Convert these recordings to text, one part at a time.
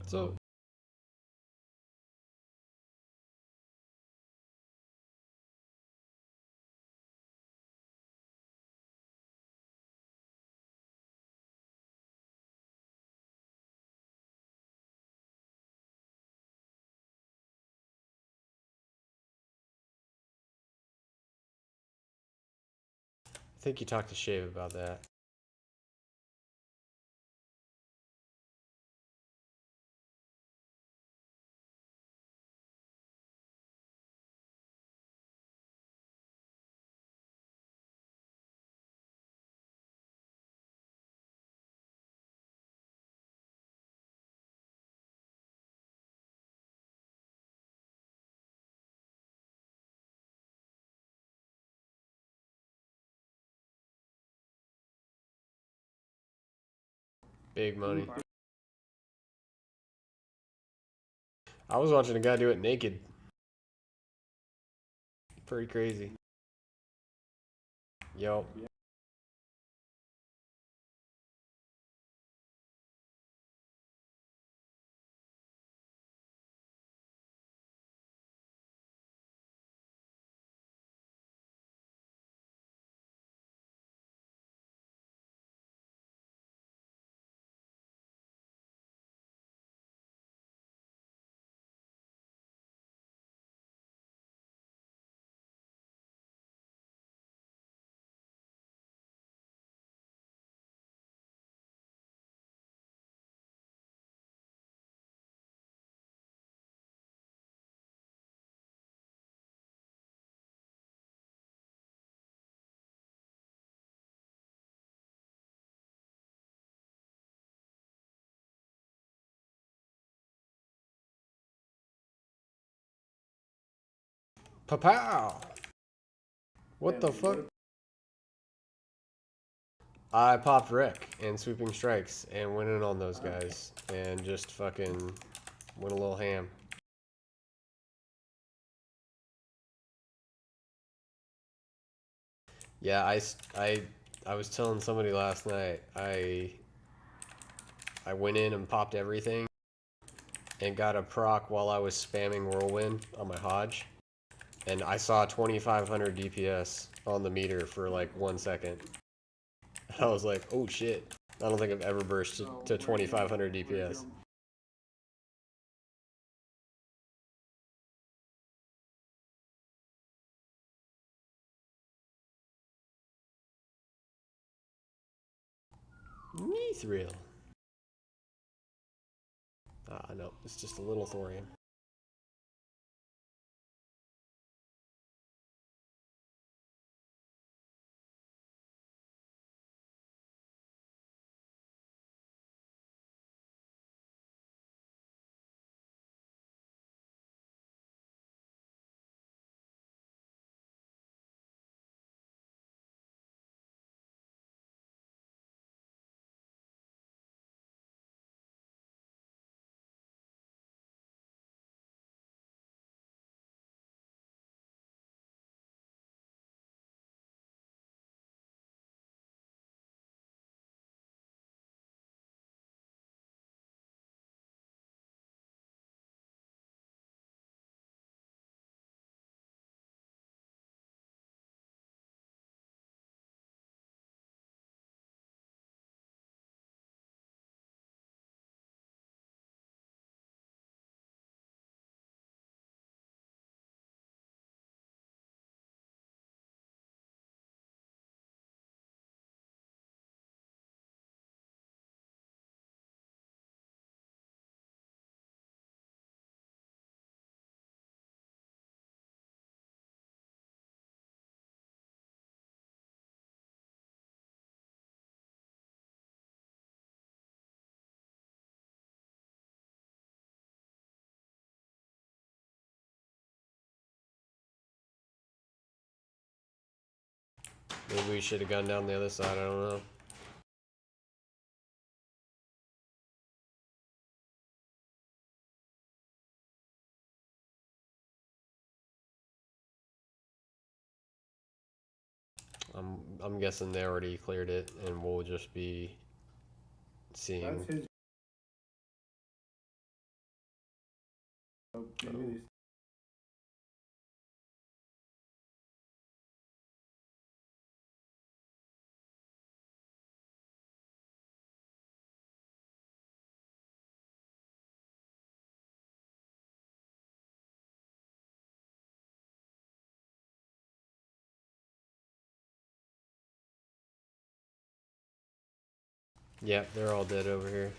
So, I think you talked to Shave about that. Big money. I was watching a guy do it naked. Pretty crazy. Yo. Papow! What the fuck? I popped Wreck and Sweeping Strikes and went in on those guys and just fucking went a little ham. Yeah, I was telling somebody last night, I went in and popped everything and got a proc while I was spamming Whirlwind on my Hodge. And I saw 2500 DPS on the meter for like 1 second. I was like, oh shit. I don't think I've ever burst to 2500 DPS. Mithril. Ah, no, it's just a little thorium. Maybe we should have gone down the other side, I don't know. I'm guessing they already cleared it and we'll just be seeing Yeah, they're all dead over here.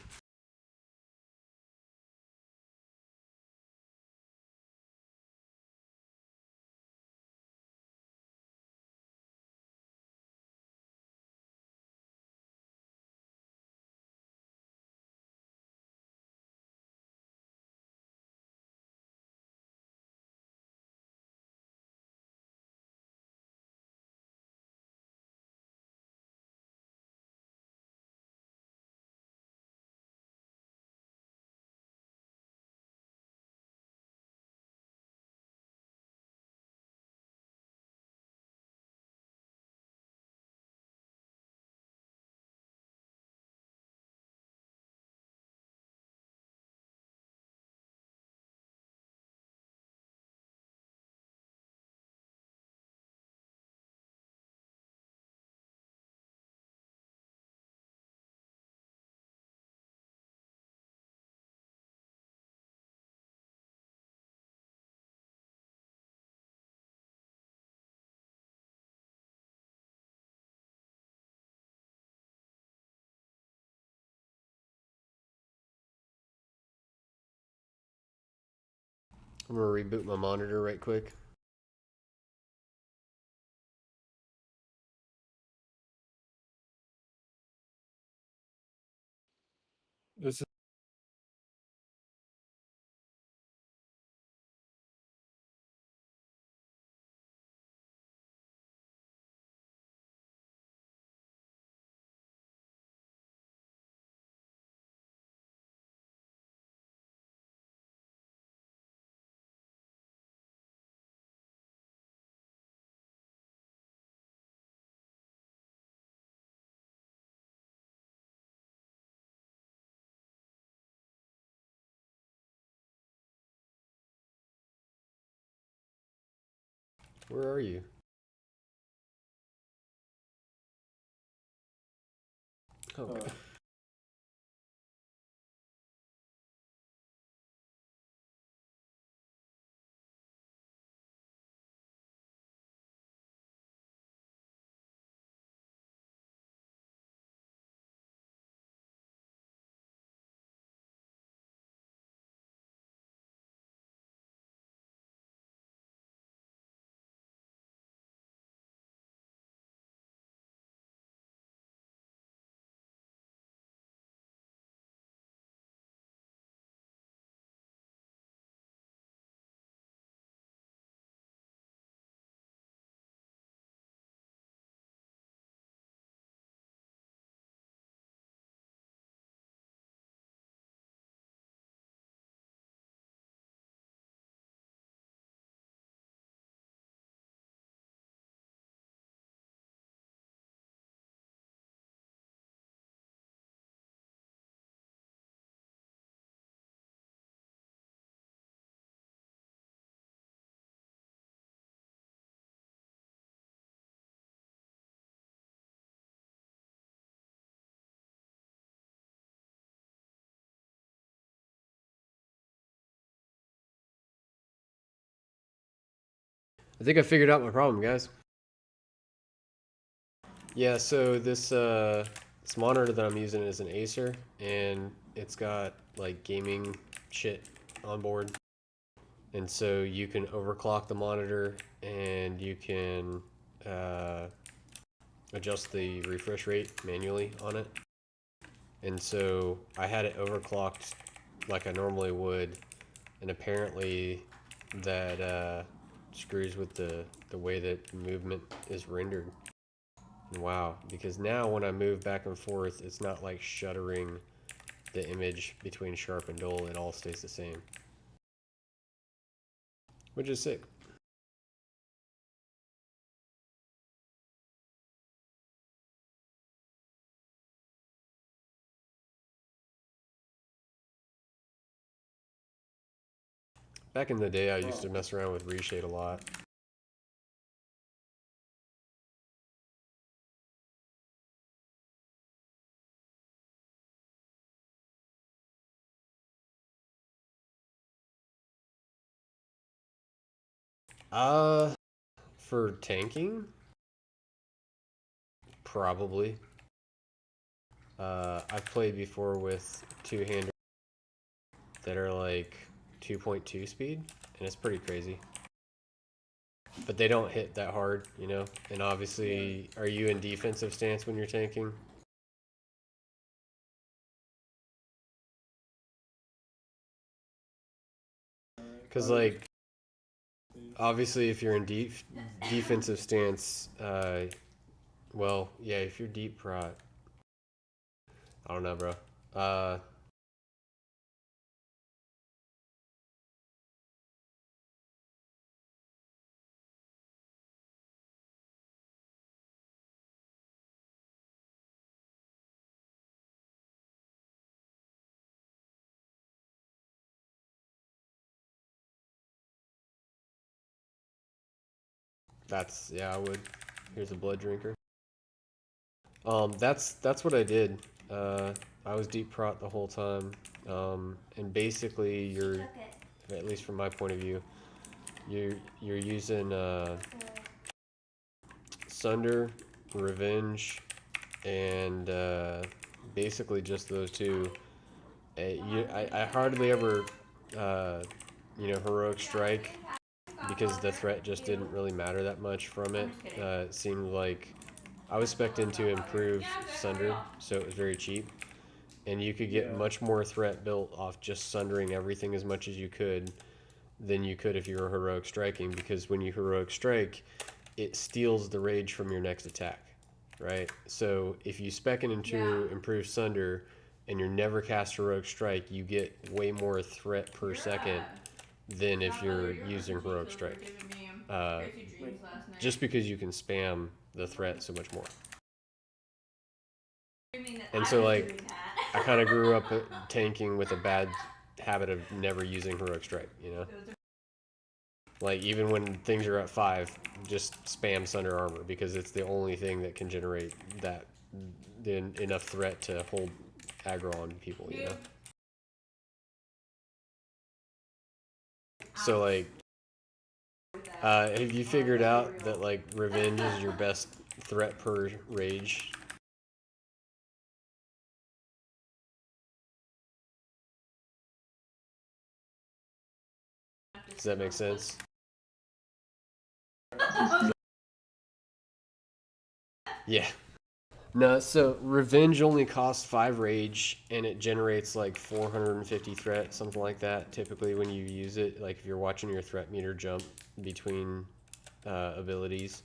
I'm gonna reboot my monitor right quick. This is where are you? Okay. I think I figured out my problem, guys. Yeah, so this monitor that I'm using is an Acer, and it's got like gaming shit on board. And so you can overclock the monitor, and you can adjust the refresh rate manually on it. And so I had it overclocked like I normally would, and apparently that screws with the way that movement is rendered. Wow, because now when I move back and forth, it's not like shuttering the image between sharp and dull, it all stays the same. Which is sick. Back in the day, I used to mess around with reshade a lot. For tanking, probably. I've played before with two-hander that are like 2.2 speed, and it's pretty crazy. But they don't hit that hard, you know? And obviously, are you in defensive stance when you're tanking? Because, like, obviously, if you're in defensive stance, well, yeah, if you're deep prot, I don't know, bro. Yeah, I would. Here's a blood drinker. That's what I did. I was deep prot the whole time. And basically you're, at least from my point of view, you're using Sunder, Revenge, and basically just those two. I hardly ever, Heroic Strike, because the threat just didn't really matter that much from it. It seemed like I was spec'd into improve Sunder, so it was very cheap. And you could get much more threat built off just sundering everything as much as you could than you could if you were heroic striking, because when you heroic strike, it steals the rage from your next attack, right? So if you spec it into improve sunder and you're never cast heroic strike, you get way more threat per second than if you're using heroic strike. Just because you can spam the threat so much more. And so, like, I kind of grew up tanking with a bad habit of never using heroic strike, you know? Like, even when things are at 5, just spam Sunder Armor, because it's the only thing that can generate enough threat to hold aggro on people, you know? So, like, have you figured out that, like, Revenge is your best threat per rage? Does that make sense? Yeah. No, so Revenge only costs 5 rage, and it generates like 450 threat, something like that, typically when you use it. Like, if you're watching your threat meter jump between abilities,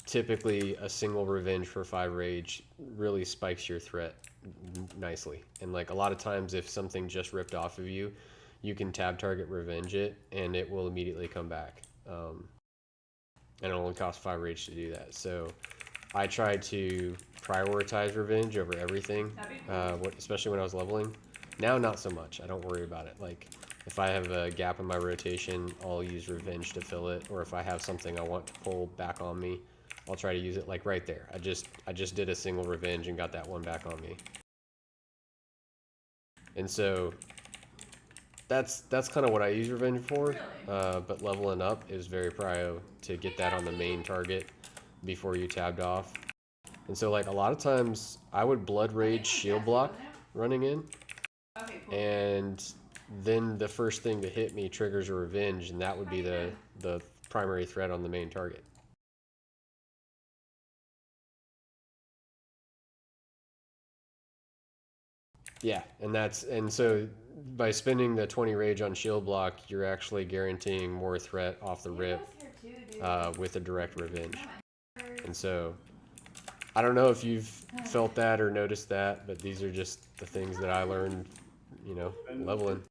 typically a single Revenge for 5 rage really spikes your threat nicely. And, like, a lot of times if something just ripped off of you, you can tab target Revenge it, and it will immediately come back. And it only costs 5 rage to do that. So I tried to prioritize Revenge over everything, especially when I was leveling. Now, not so much. I don't worry about it. Like, if I have a gap in my rotation, I'll use Revenge to fill it. Or if I have something I want to pull back on me, I'll try to use it. Like right there, I just did a single Revenge and got that one back on me. And so that's kind of what I use Revenge for. But leveling up is very prio to get that on the main target before you tabbed off. And so, like, a lot of times I would blood rage shield block running in, and then the first thing to hit me triggers a Revenge, and that would be the primary threat on the main target. Yeah, and so by spending the 20 rage on shield block, you're actually guaranteeing more threat off the rip with a direct Revenge. And so I don't know if you've felt that or noticed that, but these are just the things that I learned, leveling.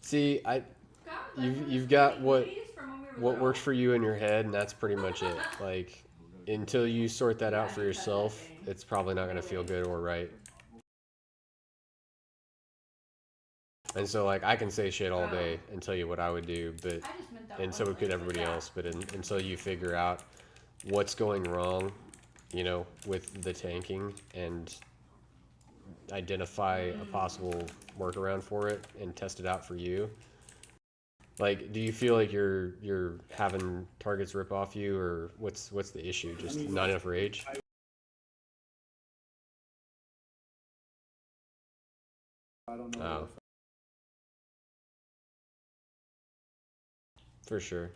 See, you've got what what works for you in your head, and that's pretty much it. Like, until you sort that out for yourself, it's probably not going to feel good or right. And so, like, I can say shit all day and tell you what I would do, but, and so could everybody else, but until you figure out what's going wrong, you know, with the tanking and identify a possible workaround for it and test it out for you. Like, do you feel like you're having targets rip off you, or what's the issue? Just not enough rage? I don't know. Oh, for sure.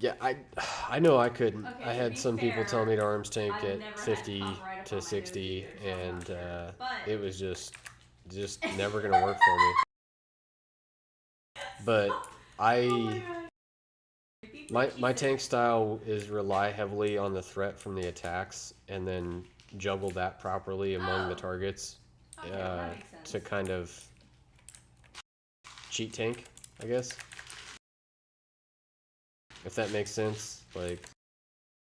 Yeah, I know I couldn't. Okay, I had some people tell me to arms tank I've at 50 to 60, and it was just never gonna work for me. But I my tank style is rely heavily on the threat from the attacks, and then juggle that properly among the targets to kind of cheat tank, I guess. If that makes sense. Like,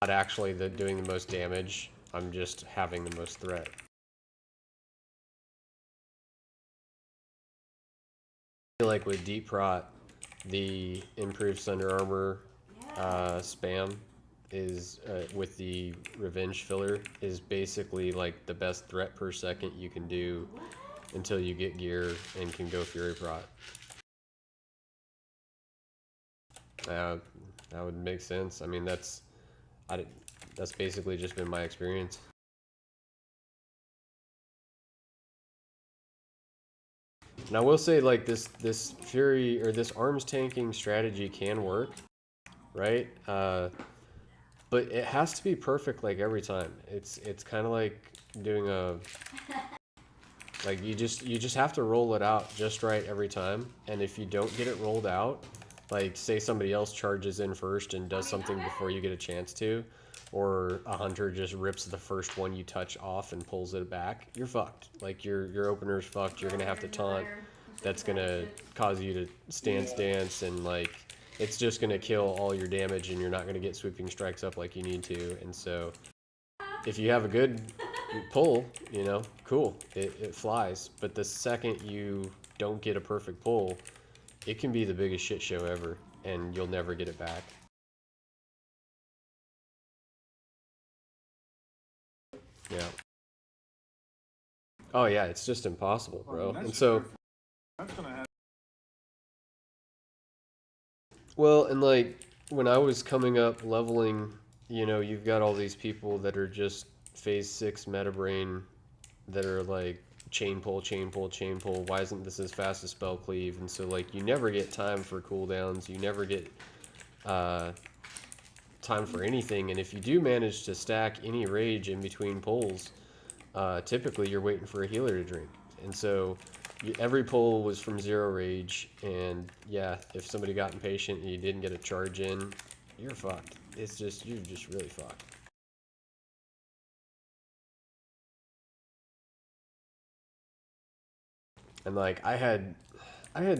not actually doing the most damage, I'm just having the most threat. I feel like with Deep Prot, the improved Thunder Armor spam is with the Revenge filler is basically like the best threat per second you can do until you get gear and can go Fury Prot. That would make sense. I mean, that's basically just been my experience. And I will say, like, this Fury or this arms tanking strategy can work, right? But it has to be perfect like every time. It's kind of like doing a like you just have to roll it out just right every time. And if you don't get it rolled out, like say somebody else charges in first and does something before you get a chance to, or a hunter just rips the first one you touch off and pulls it back, you're fucked. Like your opener's fucked. You're gonna have to taunt. That's gonna cause you to stance and like it's just gonna kill all your damage and you're not gonna get sweeping strikes up like you need to. And so if you have a good pull, you know, cool, it flies. But the second you don't get a perfect pull, it can be the biggest shit show ever and you'll never get it back. Yeah. Oh yeah, it's just impossible, bro. And so That's gonna happen. well, and like when I was coming up leveling, you know, you've got all these people that are just phase 6 meta brain that are like chain pull, chain pull, chain pull. Why isn't this as fast as spell cleave? And so like you never get time for cooldowns. You never get time for anything. And if you do manage to stack any rage in between pulls, typically you're waiting for a healer to drink. And so every pull was from 0 rage, and yeah, if somebody got impatient and you didn't get a charge in, you're fucked. It's just, you're just really fucked. And like I had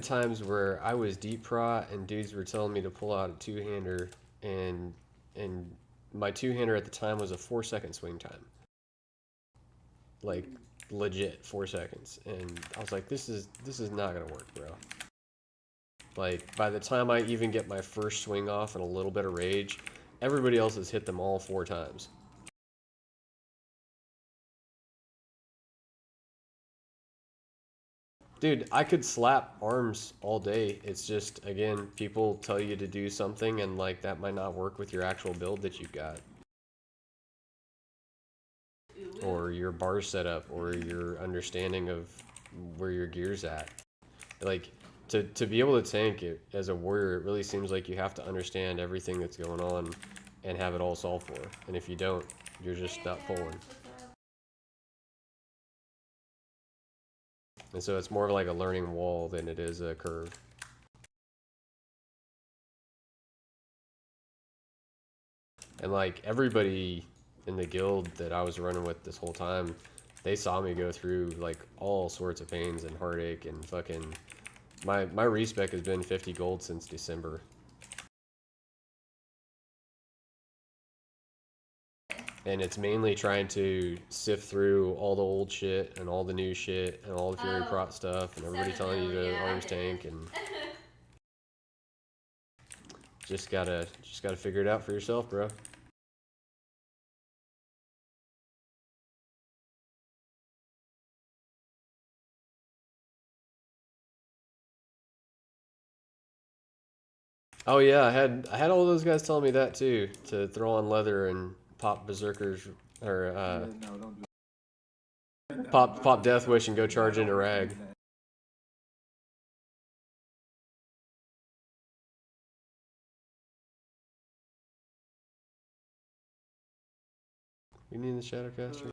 times where I was deep prot and dudes were telling me to pull out a two-hander, and my two-hander at the time was a 4-second swing time. Like legit 4 seconds. And I was like, this is not gonna work, bro. Like by the time I even get my first swing off and a little bit of rage, everybody else has hit them all 4 times. Dude, I could slap arms all day. It's just, again, people tell you to do something and like that might not work with your actual build that you've got. Or your bar setup, or your understanding of where your gear's at. Like, to be able to tank it as a warrior, it really seems like you have to understand everything that's going on and have it all solved for. And if you don't, you're just not pulling. And so it's more of like a learning wall than it is a curve. And like everybody in the guild that I was running with this whole time, they saw me go through like all sorts of pains and heartache and fucking my respec has been 50 gold since December. And it's mainly trying to sift through all the old shit and all the new shit and all the Fury Prot stuff and everybody telling you to arms tank and just gotta figure it out for yourself, bro. Oh yeah, I had all those guys telling me that too, to throw on leather and pop berserkers or No, don't do pop Death Wish and go charge into rag. You need the Shadowcaster?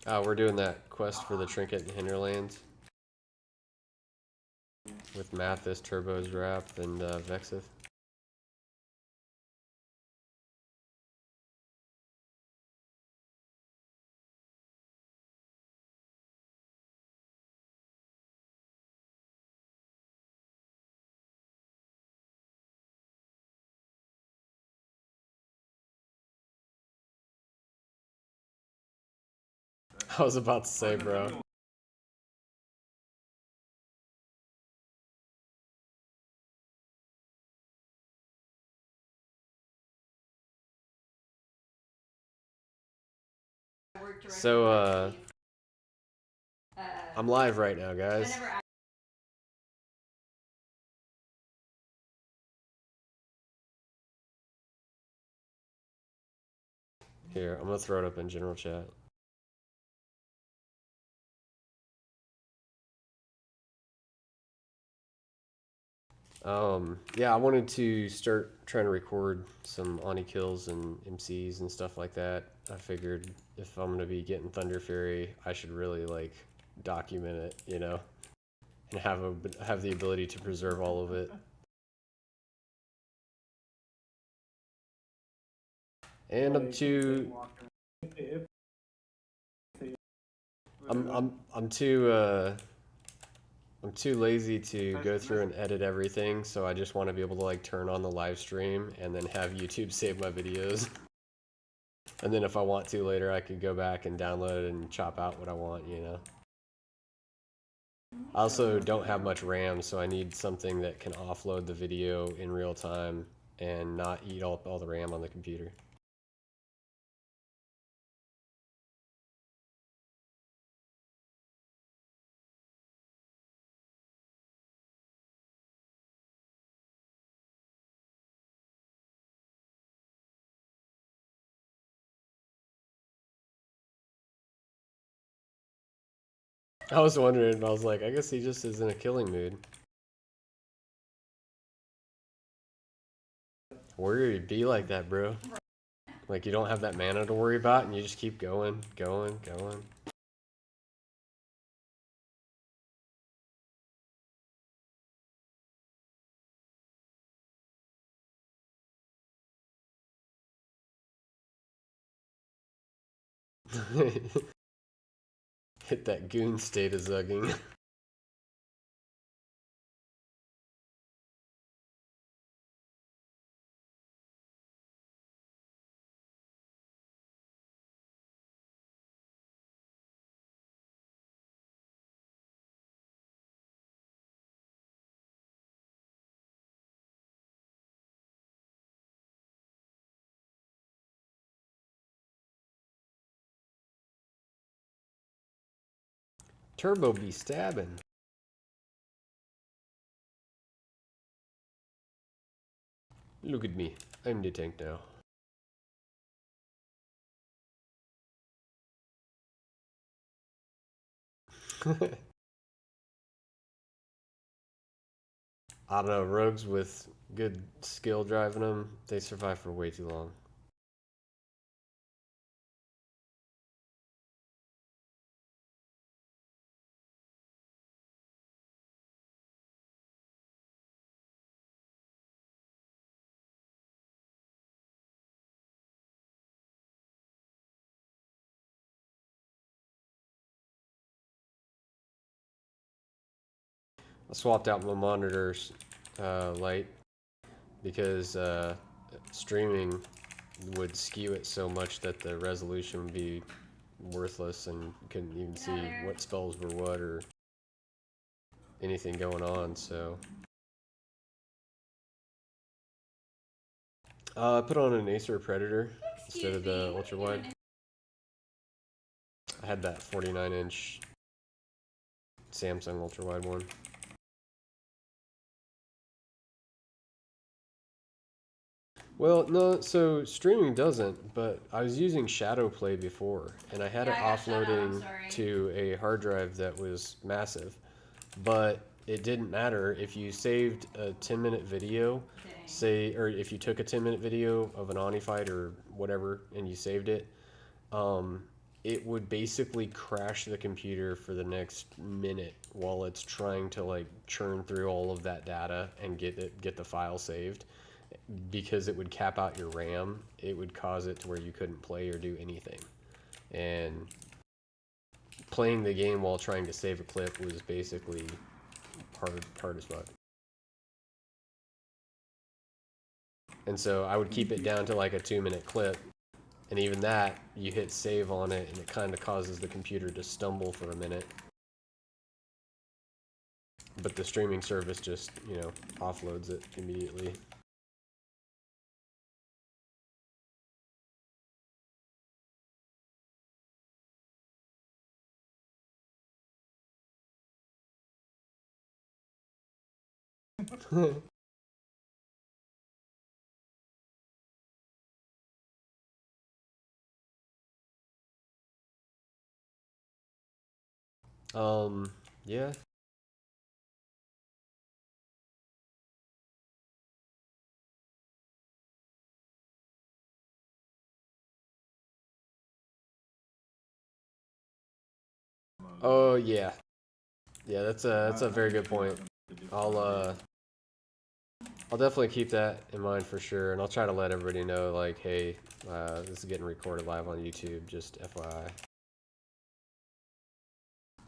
Oh, we're doing that quest for the Trinket in Hinterlands with Mathis, Turbo's Wrath, and Vexith. I was about to say, bro. So, I'm live right now, guys. Here, I'm gonna throw it up in general chat. Yeah, I wanted to start trying to record some Ani kills and MCs and stuff like that. I figured if I'm gonna be getting Thunder Fury, I should really like document it, you know, and have the ability to preserve all of it. And I'm too I'm too lazy to go through and edit everything, so I just want to be able to like turn on the live stream and then have YouTube save my videos. And then if I want to later, I could go back and download and chop out what I want, you know. I also don't have much RAM, so I need something that can offload the video in real time and not eat all the RAM on the computer. I was wondering, but I was like, I guess he just is in a killing mood. Worry, be like that, bro. Like you don't have that mana to worry about, and you just keep going, going, going. Hit that goon state of zugging. Turbo be stabbing. Look at me. I'm the tank now. I don't know, rogues with good skill driving them, they survive for way too long. I swapped out my monitor's light because streaming would skew it so much that the resolution would be worthless and you couldn't even see what spells were what or anything going on. So I put on an Acer Predator instead of the ultra wide. I had that 49-inch Samsung ultra wide one. Well, no, so streaming doesn't, but I was using Shadowplay before, and I had it offloading to a hard drive that was massive, but it didn't matter if you saved a 10-minute video, say, or if you took a 10-minute video of an Oni fight or whatever, and you saved it, it would basically crash the computer for the next minute while it's trying to like churn through all of that data and get the file saved. Because it would cap out your RAM, it would cause it to where you couldn't play or do anything. And playing the game while trying to save a clip was basically hard as fuck. And so I would keep it down to like a 2-minute clip, and even that, you hit save on it, and it kind of causes the computer to stumble for a minute. But the streaming service just, you know, offloads it immediately. Yeah. Oh yeah. Yeah, that's a very good point. I'll definitely keep that in mind for sure, and I'll try to let everybody know, like, hey, this is getting recorded live on YouTube, just FYI.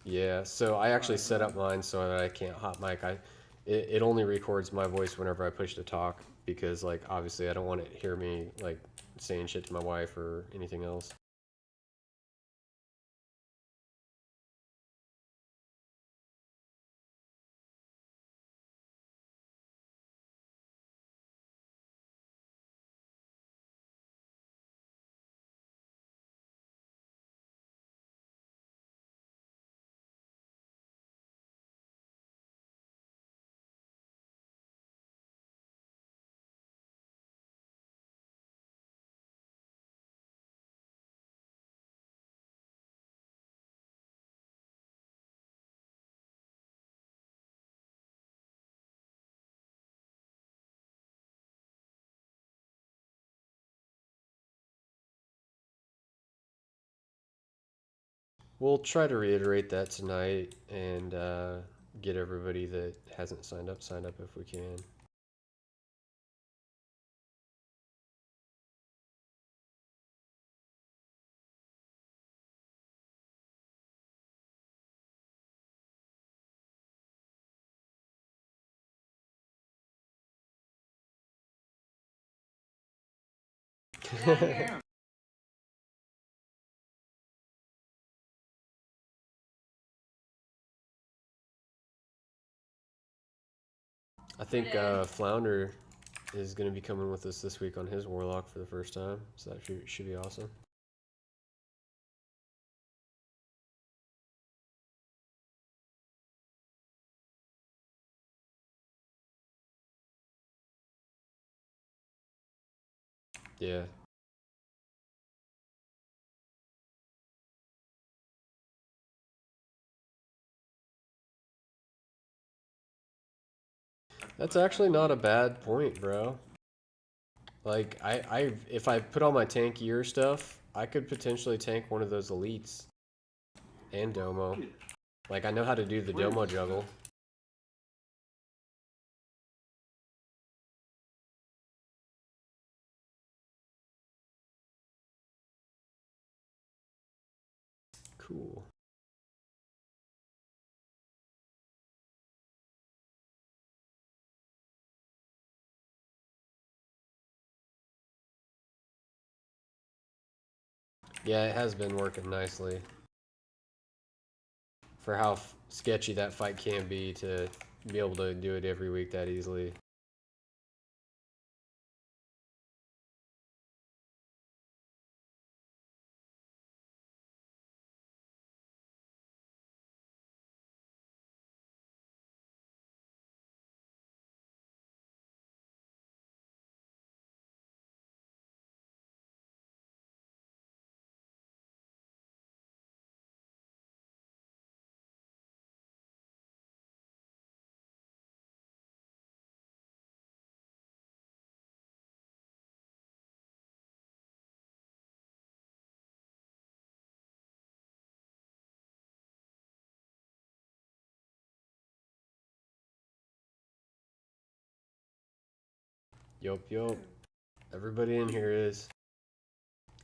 Yeah, so I actually set up mine so that I can't hot mic. It only records my voice whenever I push to talk, because, like, obviously I don't want it to hear me, like, saying shit to my wife or anything else. We'll try to reiterate that tonight and get everybody that hasn't signed up if we can. I think Flounder is going to be coming with us this week on his Warlock for the first time, so that should be awesome. Yeah. That's actually not a bad point, bro. Like if I put on my tank gear stuff, I could potentially tank one of those elites and Domo. Like I know how to do the Domo juggle. Cool. Yeah, it has been working nicely for how sketchy that fight can be to be able to do it every week that easily. Yup, yup. Everybody in here is.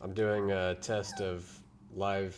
I'm doing a test of live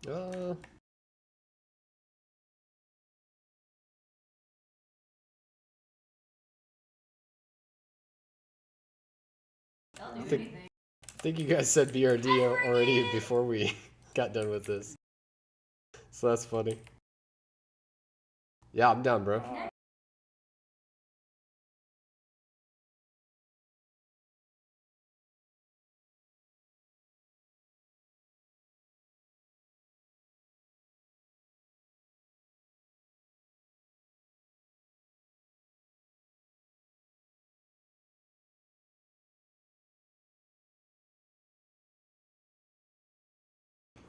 Uh, I think you guys said BRD already before we got done with this. So that's funny. Yeah, I'm down, bro.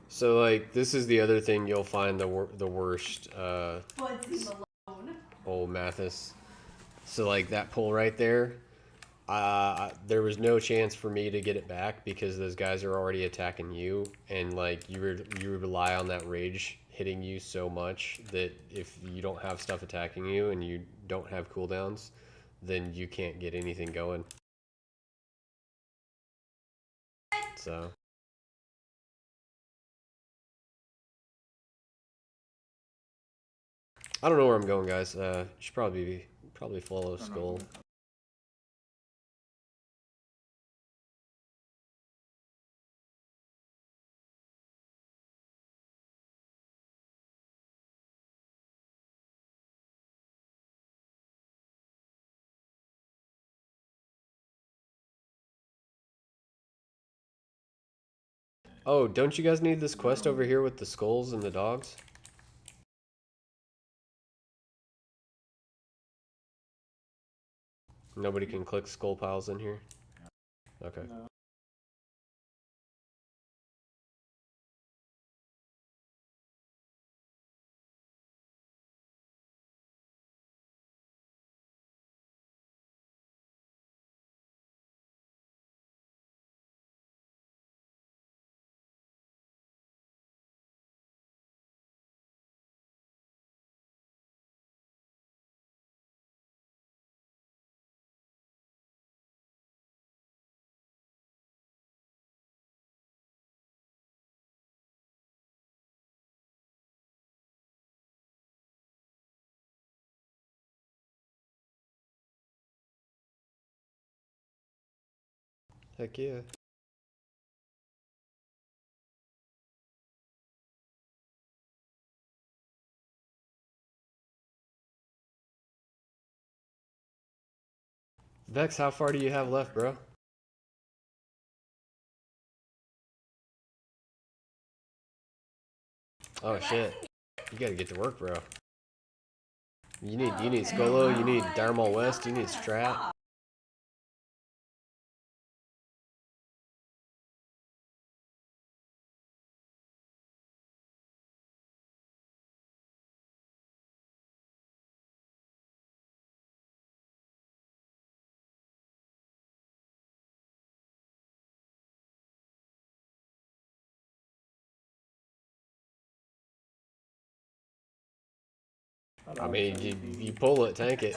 So like this is the other thing you'll find the worst old Mathis. So like that pull right there, there was no chance for me to get it back because those guys are already attacking you, and like you rely on that rage hitting you so much that if you don't have stuff attacking you and you don't have cooldowns, then you can't get anything going. So I don't know where I'm going, guys. Should probably follow Skull. Oh, don't you guys need this quest over here with the skulls and the dogs? Nobody can click skull piles in here? Okay. No. Heck yeah. Vex, how far do you have left, bro? Oh shit. You gotta get to work, bro. You need Skolo, you need Darmal West, you need Strat. I mean, you pull it, tank it.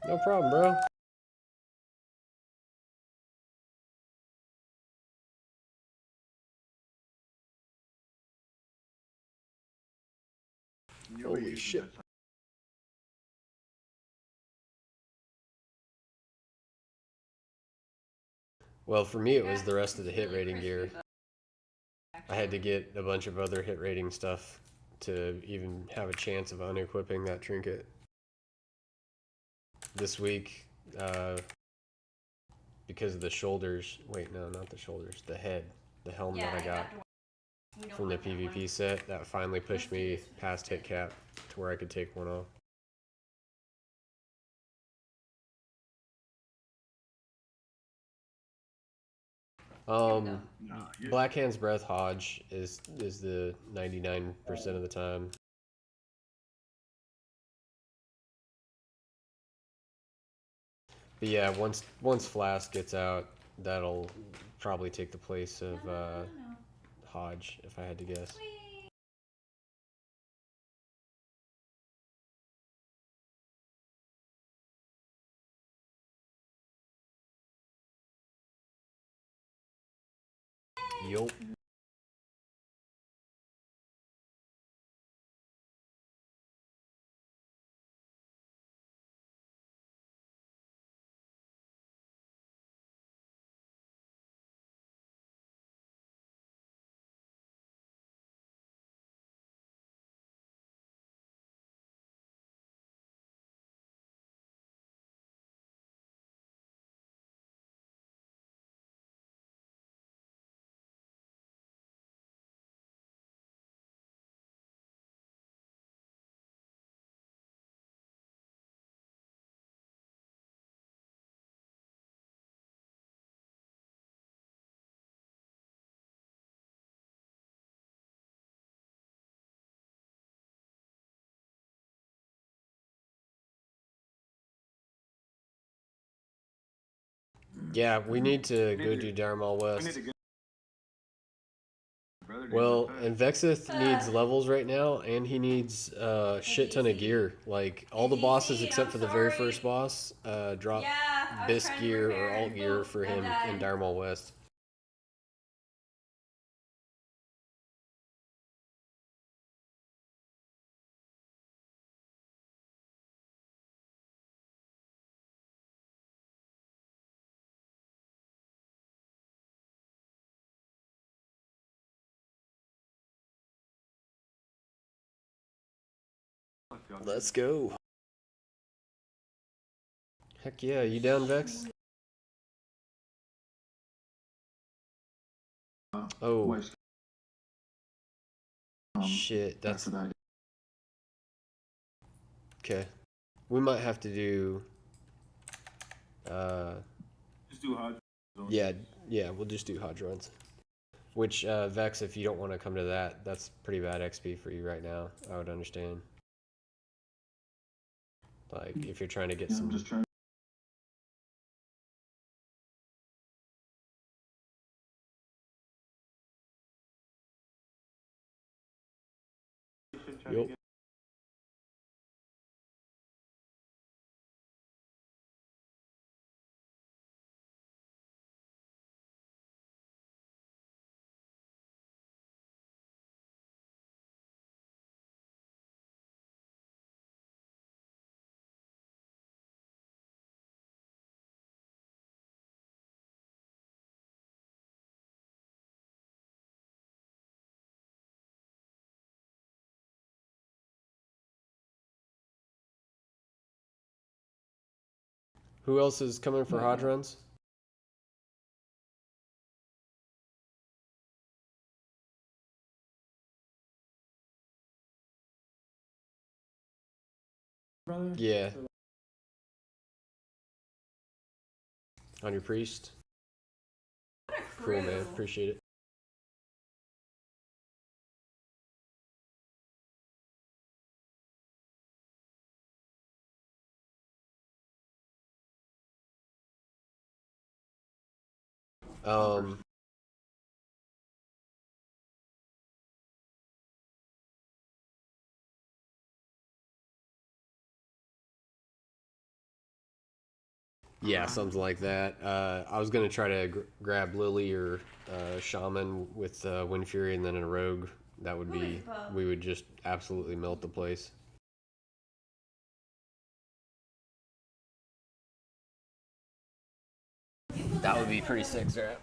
No problem, bro. Holy shit. Well, for me, it was the rest of the hit rating gear. I had to get a bunch of other hit rating stuff to even have a chance of unequipping that trinket. This week, because of the shoulders, wait, no, not the shoulders, the head, the helm that I got from the PvP set, that finally pushed me past hit cap to where I could take one off. Black Hand's Breath Hodge is the 99% of the time. But yeah, once Flask gets out, that'll probably take the place of Hodge, if I had to guess. Yup. Yeah, we need to go do Darmal West. Well, and Vexith needs levels right now, and he needs shit ton of gear. Like all the bosses except for the very first boss drop Bisc gear or alt gear for him in Darmal West. Let's go. Heck yeah, you down, Vex? Oh. Shit, that's... Okay. We might have to do... Just do Hodge. Yeah, we'll just do Hodge runs. Which, Vex, if you don't want to come to that, that's pretty bad XP for you right now. I would understand. Like, if you're trying to get some... I'm just trying. Yup. Who else is coming for Hodge runs? Brother? Yeah. On your priest? Cool, man. Appreciate it. Yeah, something like that. I was gonna try to grab Lily or Shaman with Wind Fury and then a Rogue that would be, we would just absolutely melt the place. That would be pretty sick, Zara.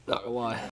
Not gonna lie.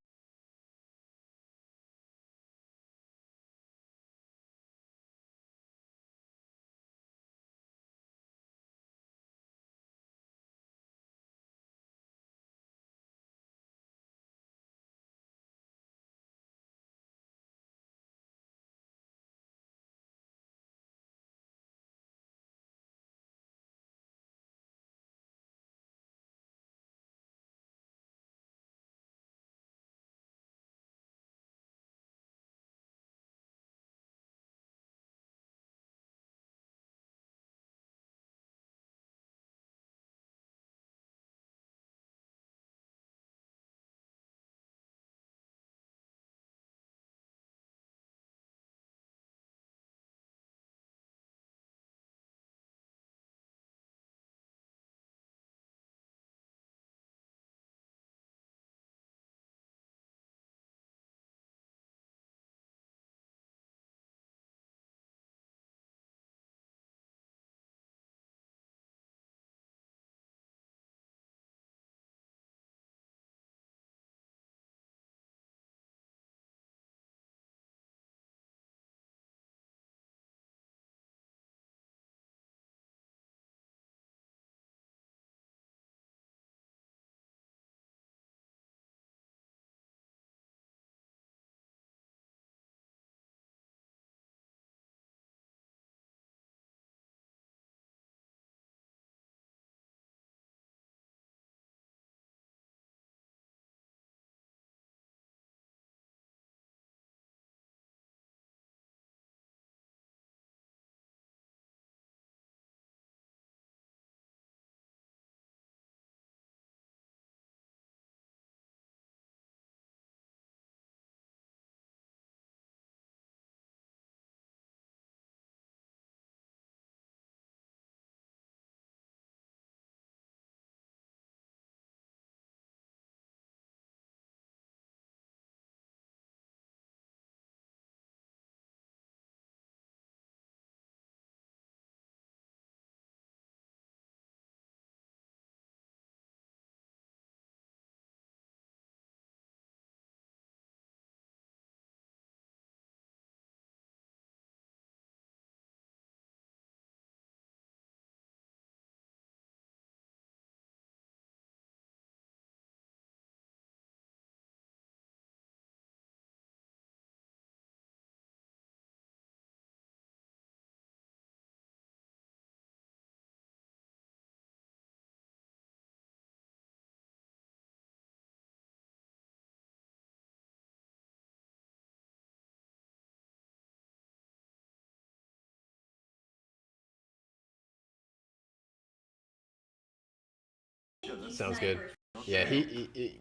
Sounds good. Yeah,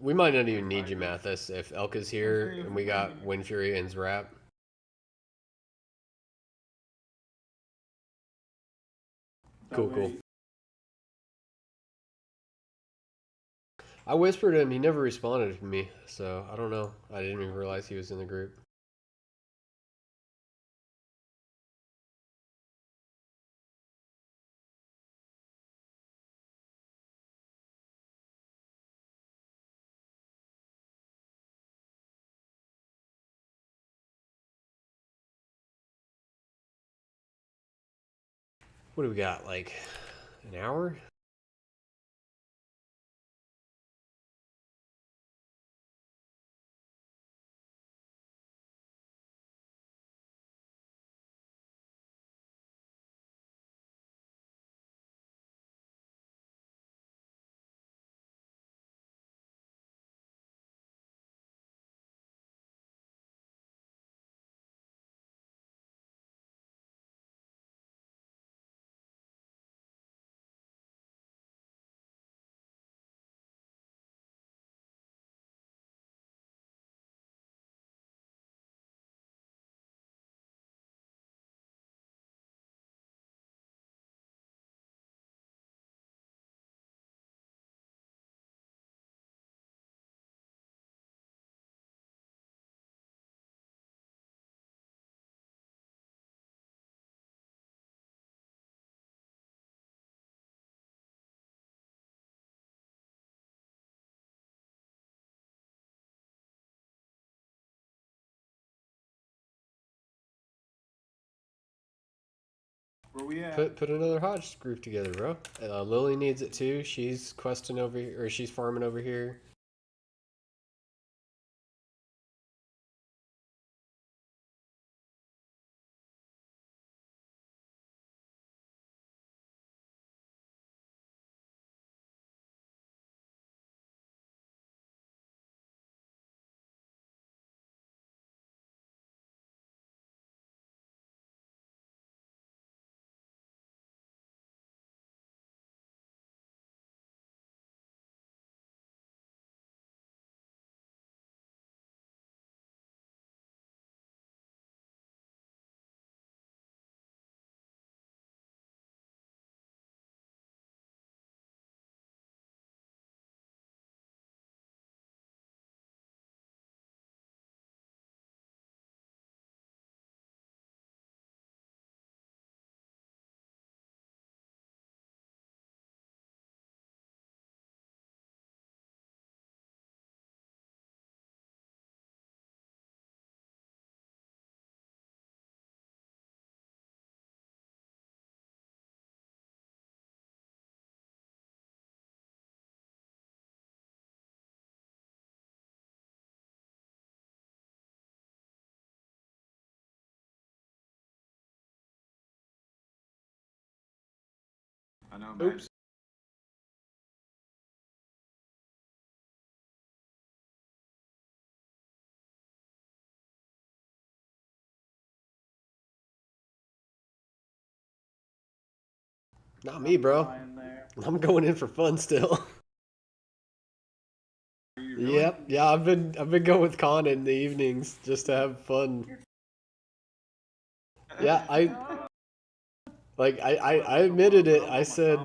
we might not even need you, Mathis, if Elka's here and we got Wind Fury and Zrap. Cool. I whispered him, he never responded to me, so I don't know. I didn't even realize he was in the group. What do we got, like an hour? Where we at? Put another Hodge group together, bro. Lily needs it too. She's questing over here, or she's farming over here. I know, man. Oops. Not me, bro. I'm going in for fun still. Are you really? Yep. Yeah, I've been going with Con in the evenings just to have fun. Yeah, I admitted it. I said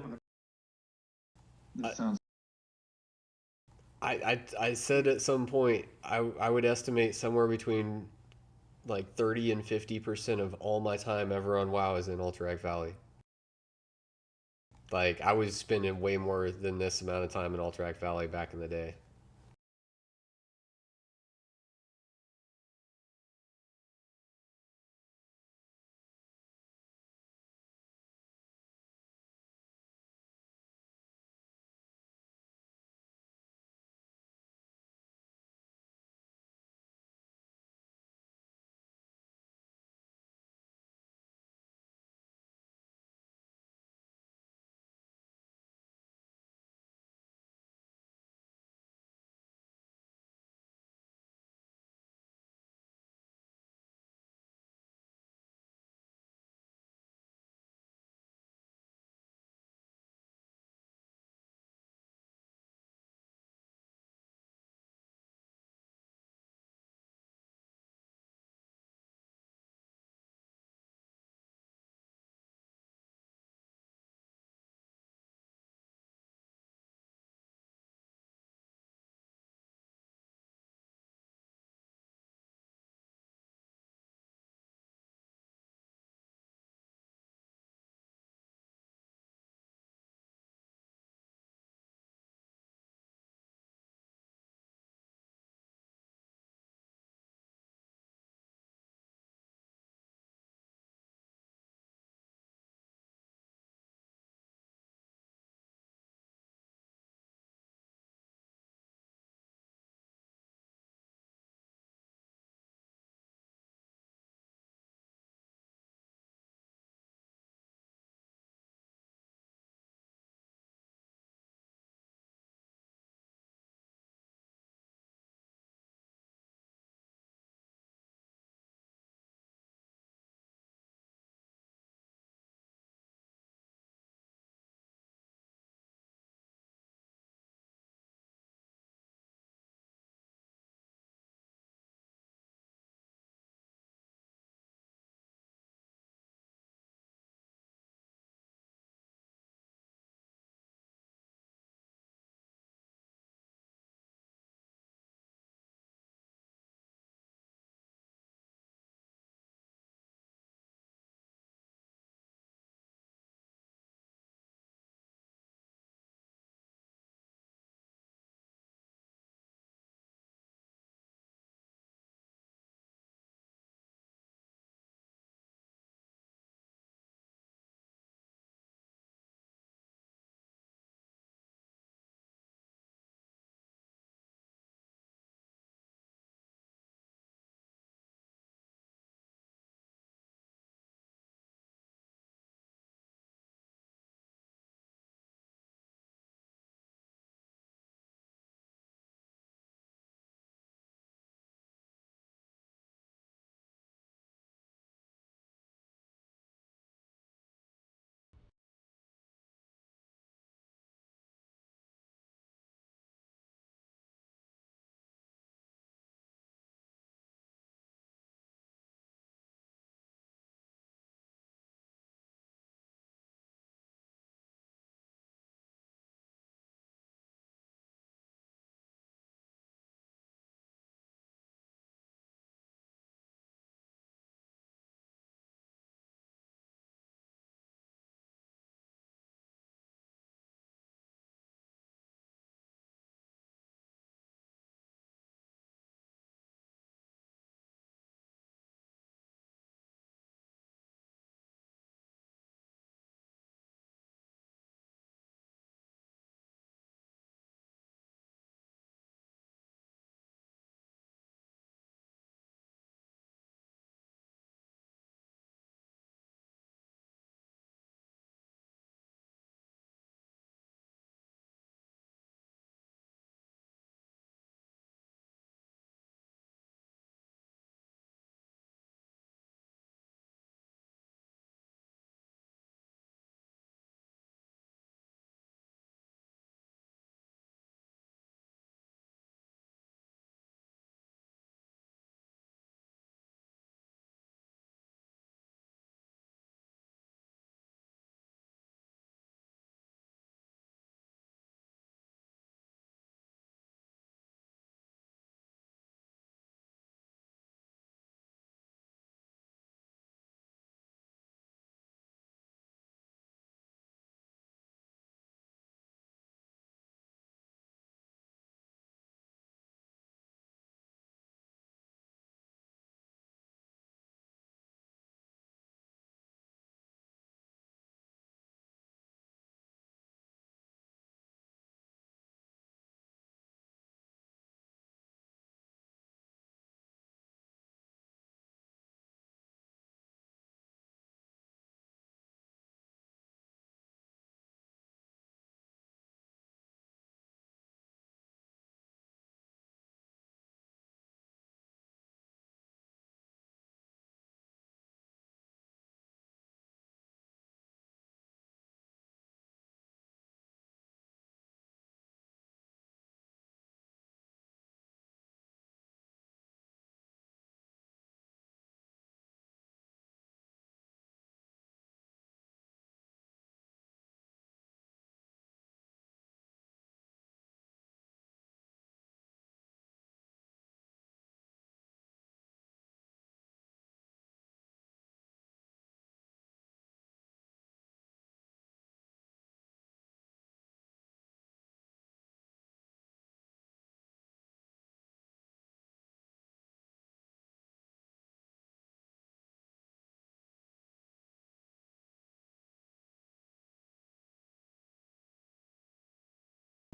This sounds. I said at some point I would estimate somewhere between like 30 and 50% of all my time ever on WoW is in Alterac Valley. Like I was spending way more than this amount of time in Alterac Valley back in the day.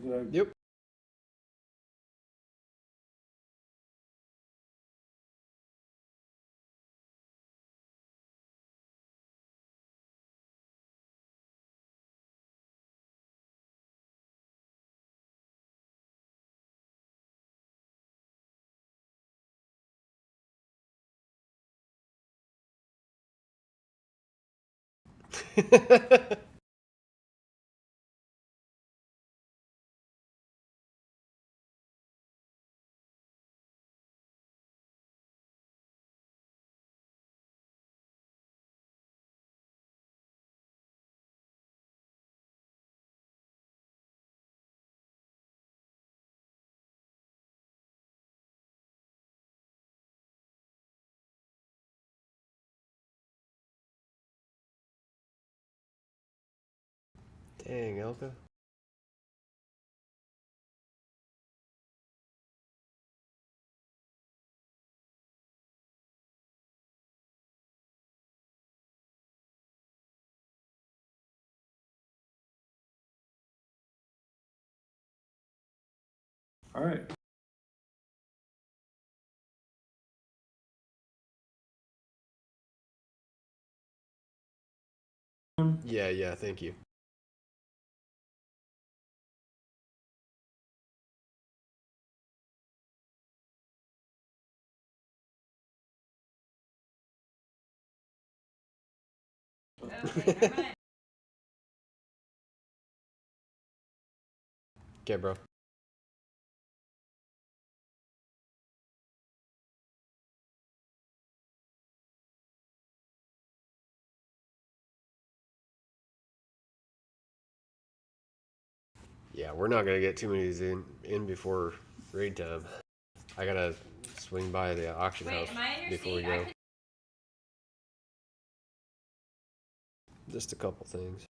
Yep. Dang, Elka. All right. Yeah, thank you. Okay, bro. Yeah, we're not gonna get too many of these in before raid time. I gotta swing by the auction house before we go. Just a couple things.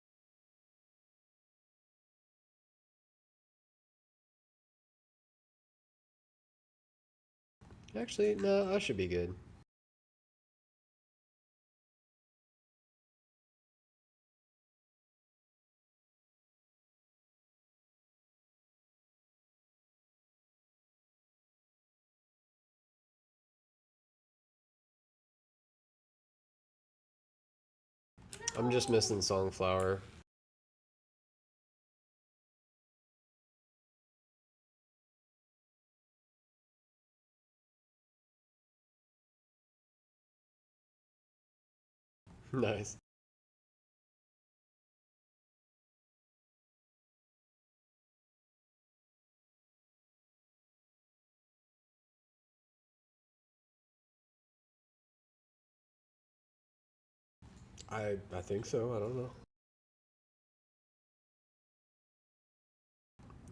Actually, no, I should be good. I'm just missing Songflower. Nice. I think so. I don't know.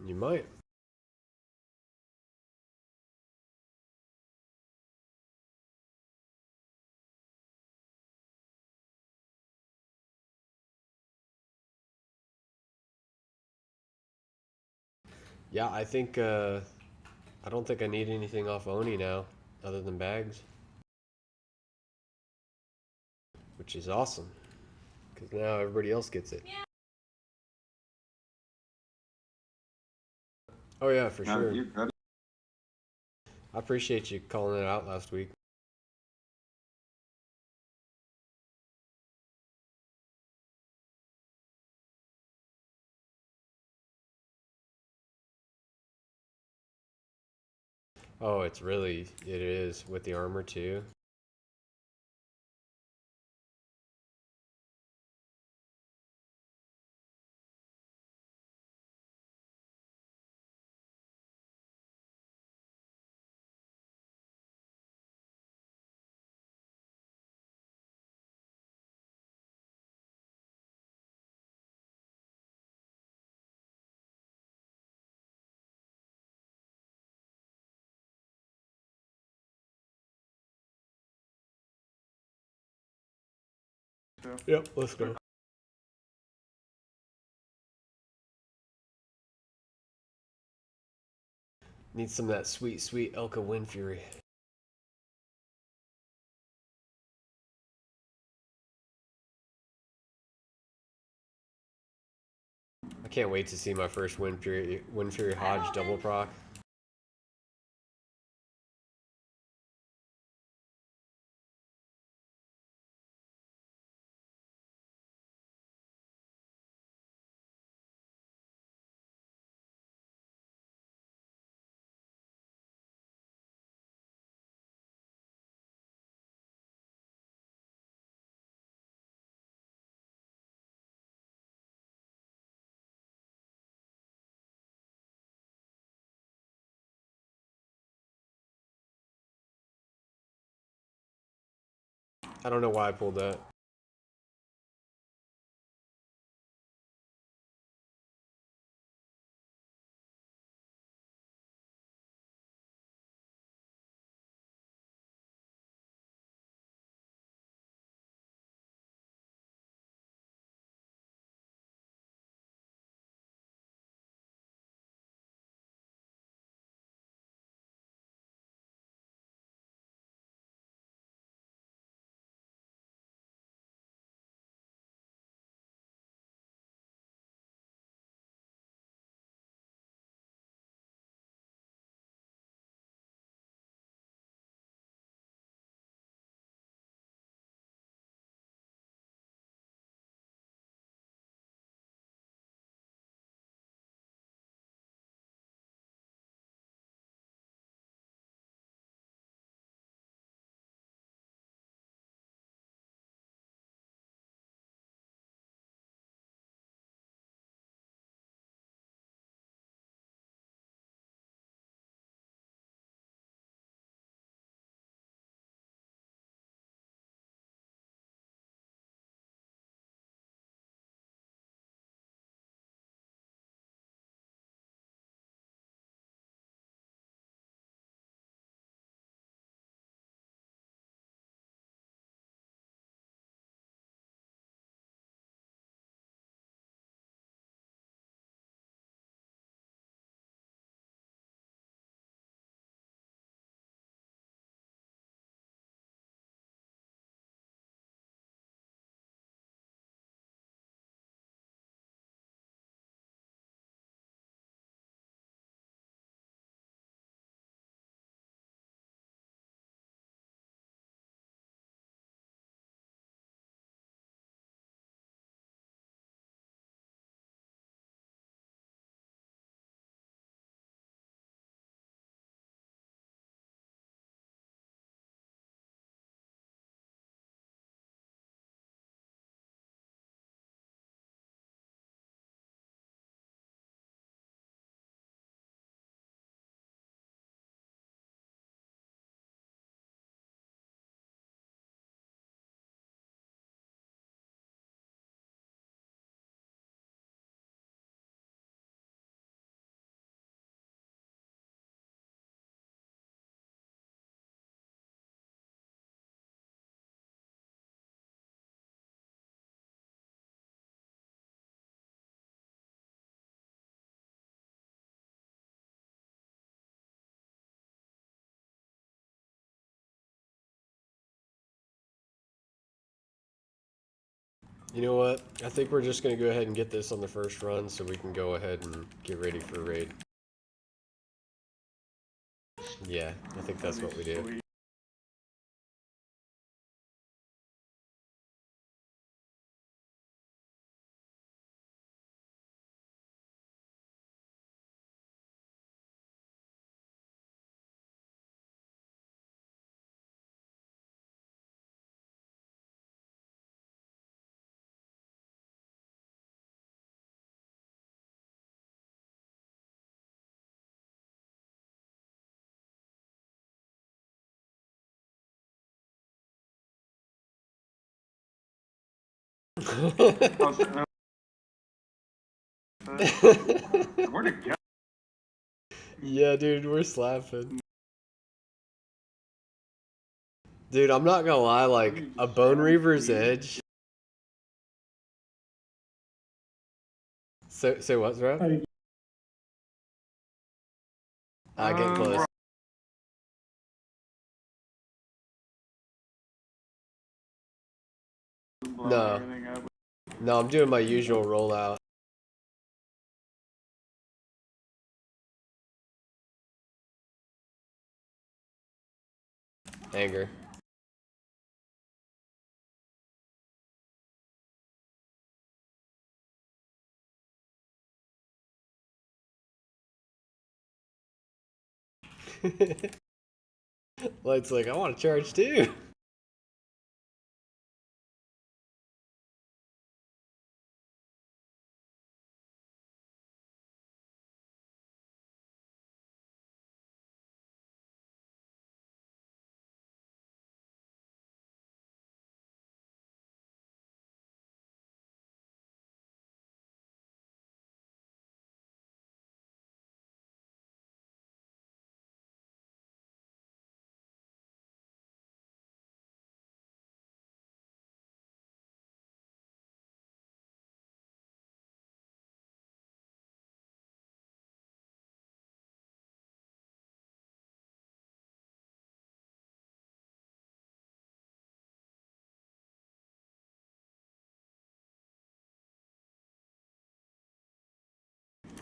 You might. Yeah, I think I don't think I need anything off Oni now, other than bags, which is awesome, because now everybody else gets it. Oh yeah, for No, sure. you're good. I appreciate you calling it out last week. Oh, it is with the armor too. Yep, let's go. Need some of that sweet, sweet Elka Wind Fury. I I can't wait to see my first Wind Fury Hodge double proc. I don't know why I pulled that. You know what? I think we're just going to go ahead and get this on the first run so we can go ahead and get ready for raid. Yeah, I think that's what we do. Where'd it go? Yeah, dude, we're slapping. Dude, I'm not gonna lie, like, a Bone Reaver's Edge. Say what, Zrap? I get close. No. No, I'm doing my usual rollout. Anger. Light's like, I want to charge too.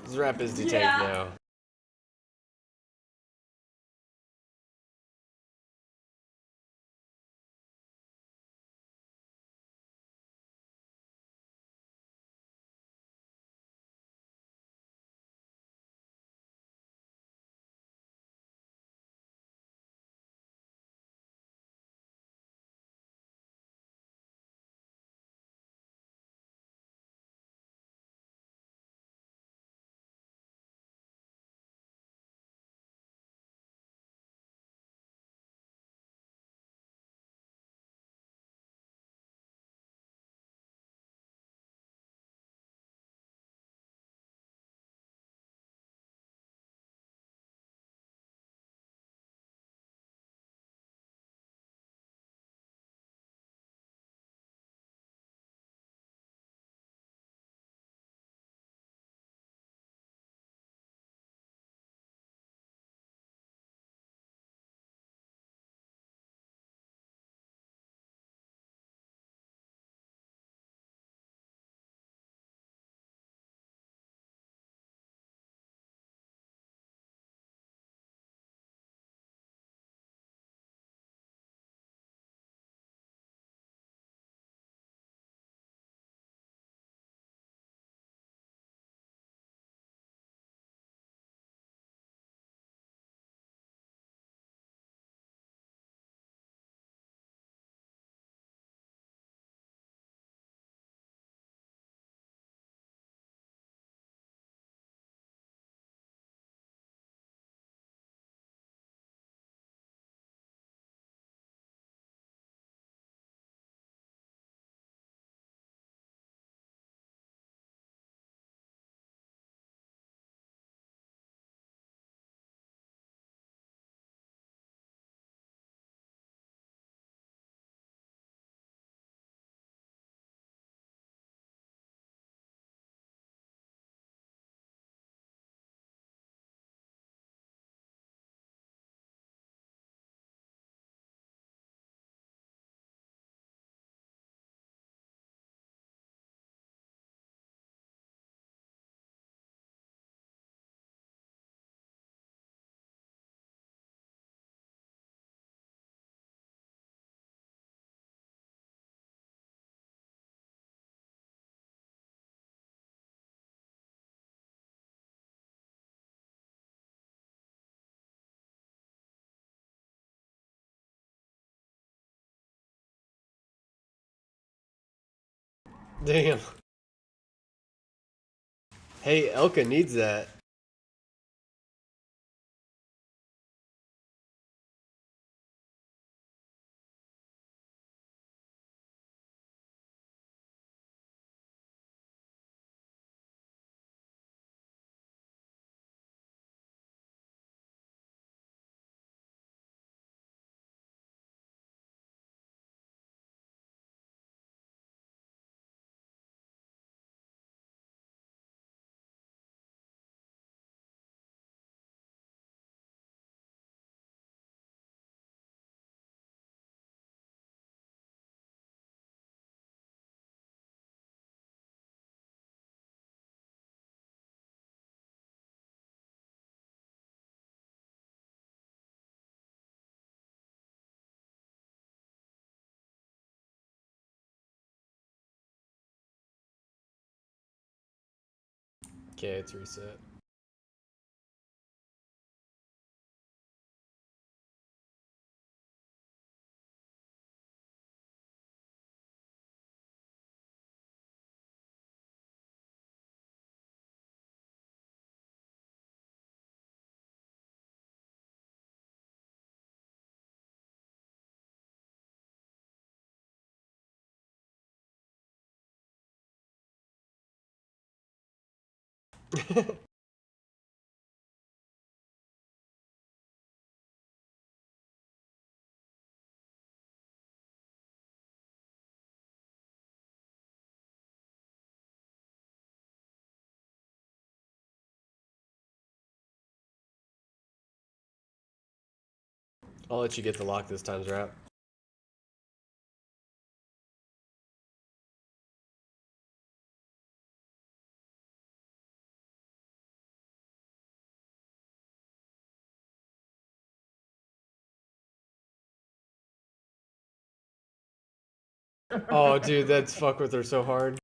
His rep is detained now. Damn. Hey, Elka needs that. Okay, it's reset. I'll let you get the lock this time, Zrap. Oh, dude, that's fuck with her so hard.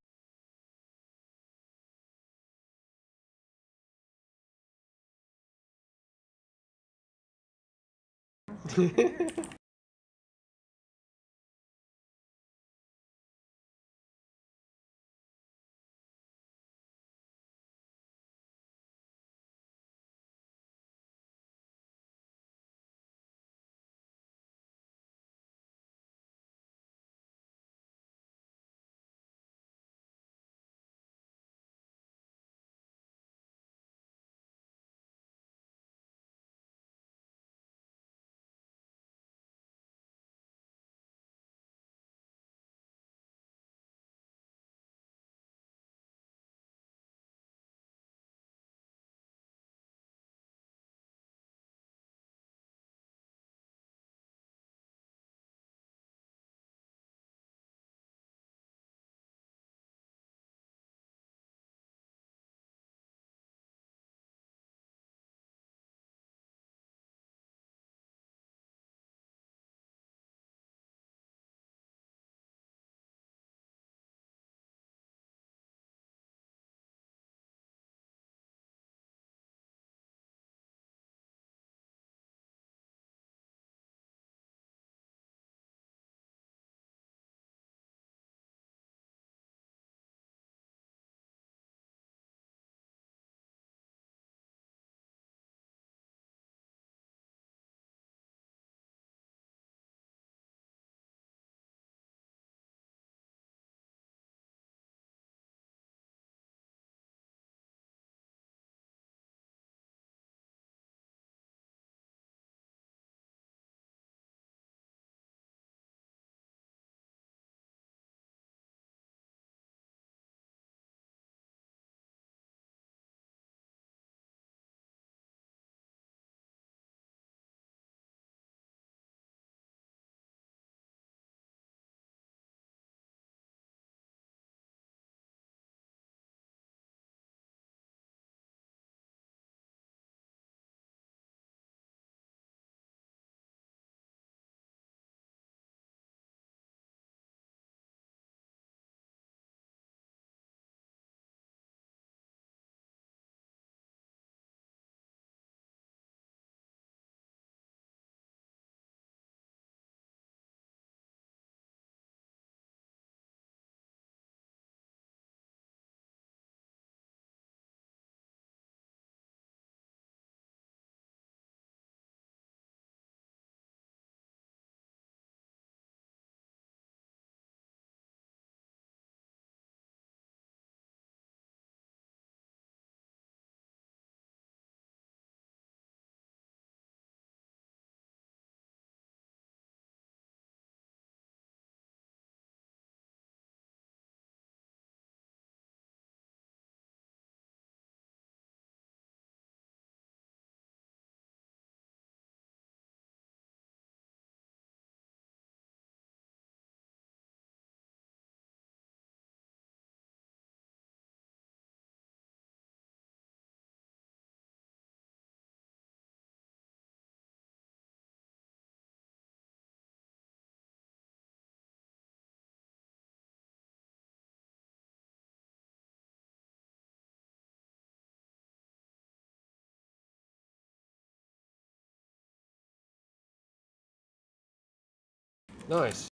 Nice.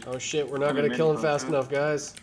Oh shit, we're not gonna kill him fast enough, guys.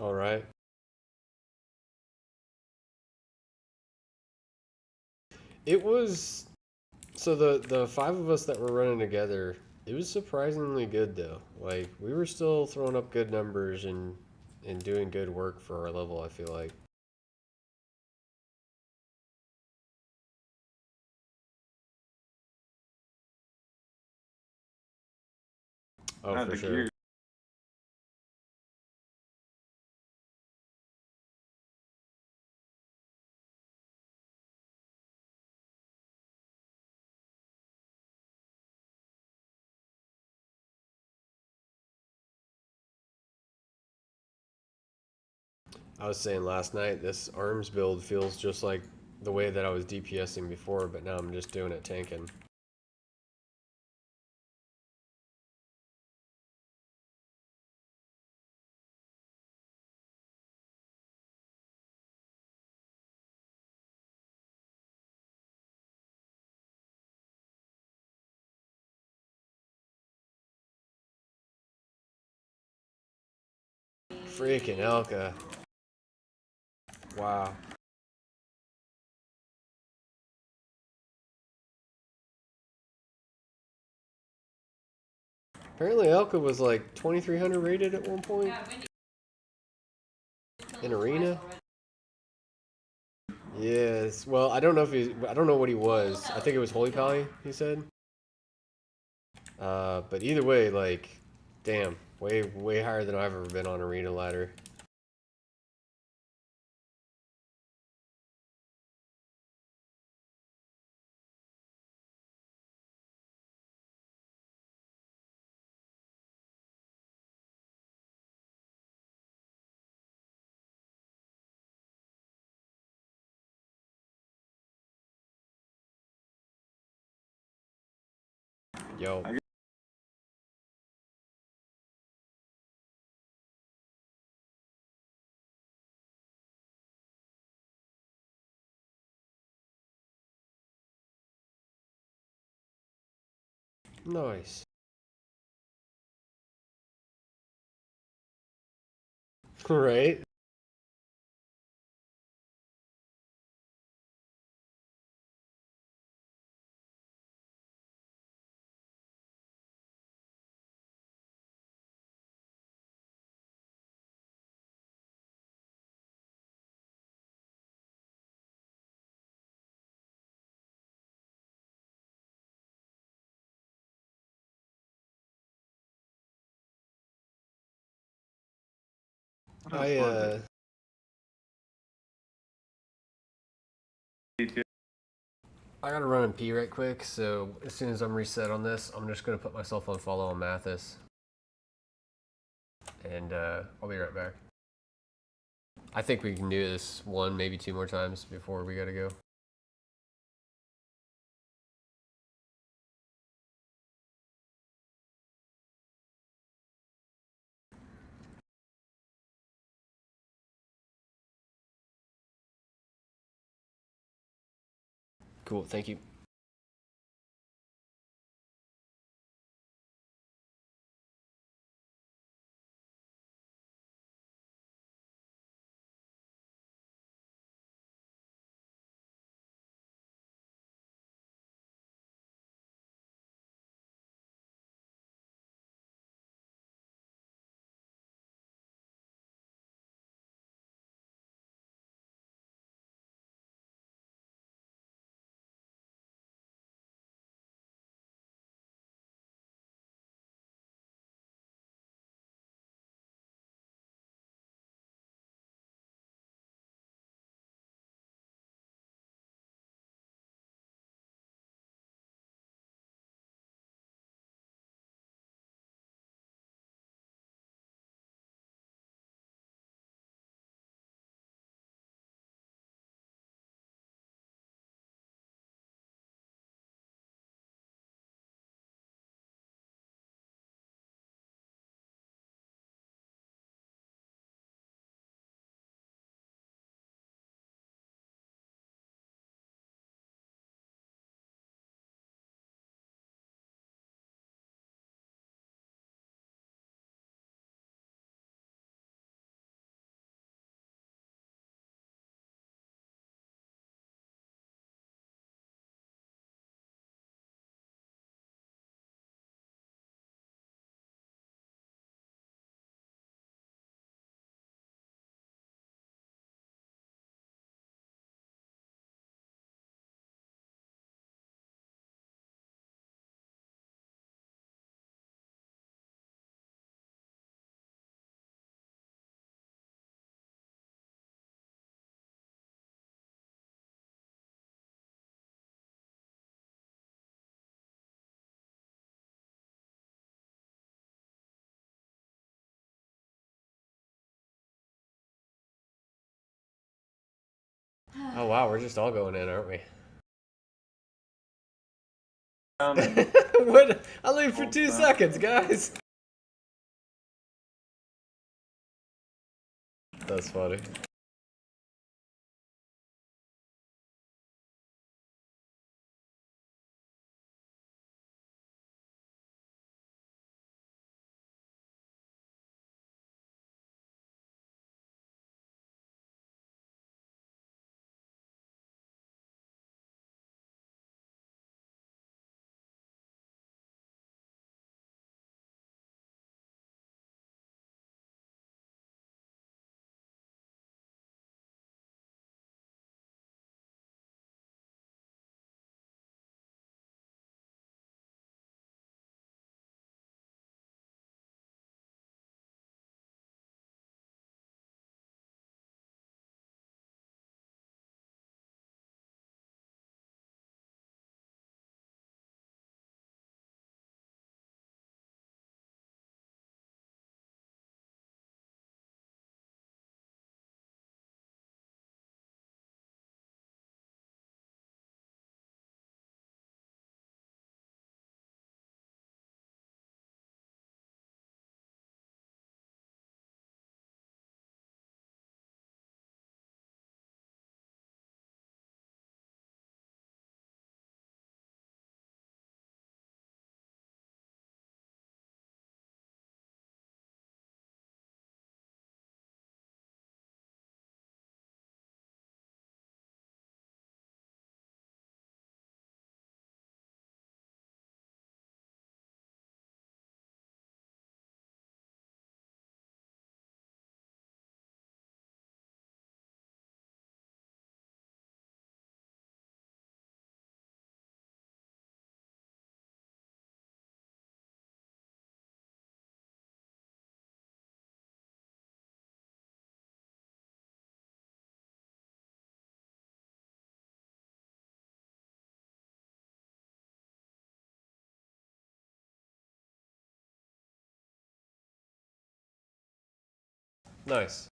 All right. It was so the five of us that were running together. It was surprisingly good though. Like we were still throwing up good numbers and doing good work for our level. I feel like. Oh, for sure. Gear. I was saying last night, this arms build feels just like the way that I was DPSing before, but now I'm just doing it tanking. Freaking Elka. Wow. Apparently Elka was like 2300 rated at one point. In Arena? Yes. Well, I don't know if I don't know what he was. I think it was Holy Pally, he said. But either way, like, damn, way higher than I've ever been on Arena ladder. Yo. Nice. Right? I I gotta run and pee right quick, so as soon as I'm reset on this, I'm just gonna put myself on follow on Mathis. And I'll be right back. I think we can do this one, maybe two more times before we gotta go. Cool, thank you. Oh wow, we're just all going in, aren't we? Um, What? I leave for 2 seconds, guys. That's funny. Nice.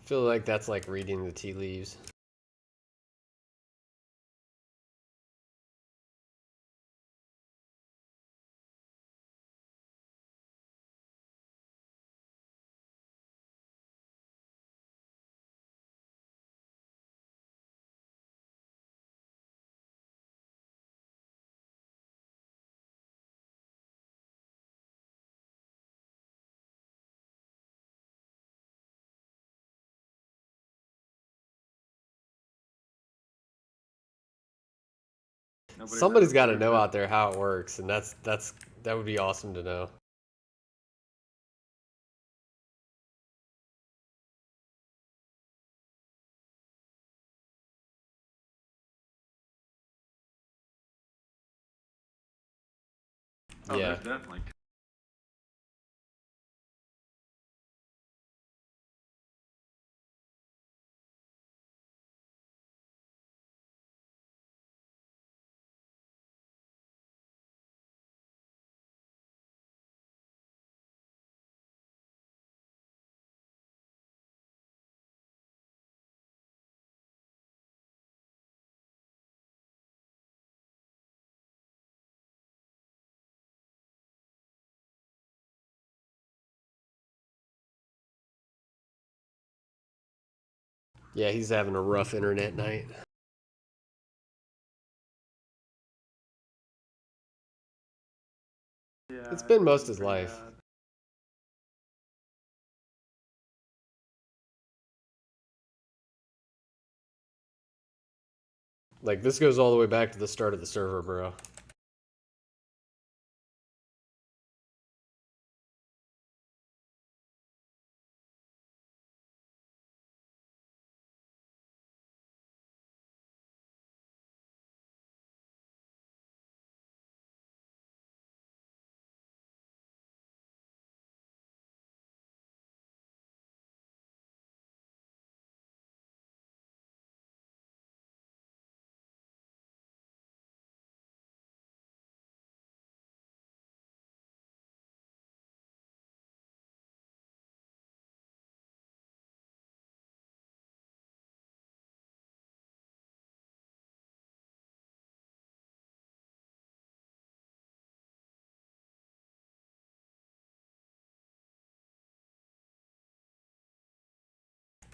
Feel like that's like reading the tea leaves. Somebody's got to know out there how it works, and that would be awesome to know. Oh, Yeah. there's definitely. Yeah, he's having a rough internet night. Yeah. It's been most of his pretty life. bad. Like, this goes all the way back to the start of the server, bro.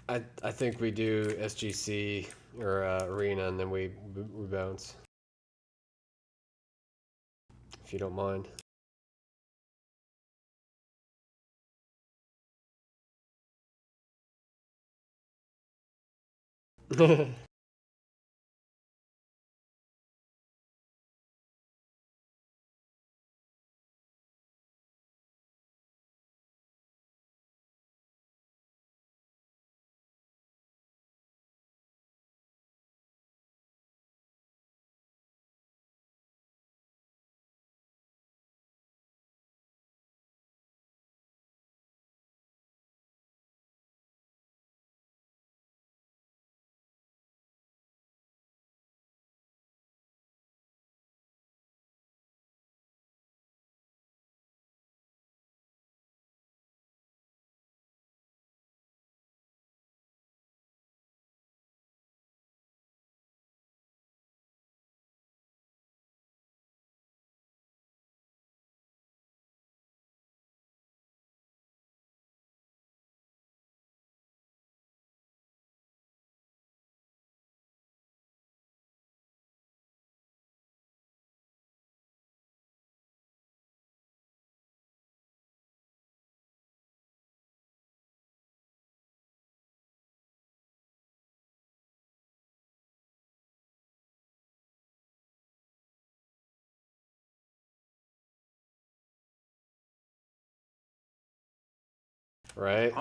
I think we do SGC or Arena, and then we bounce. If you don't mind. Right?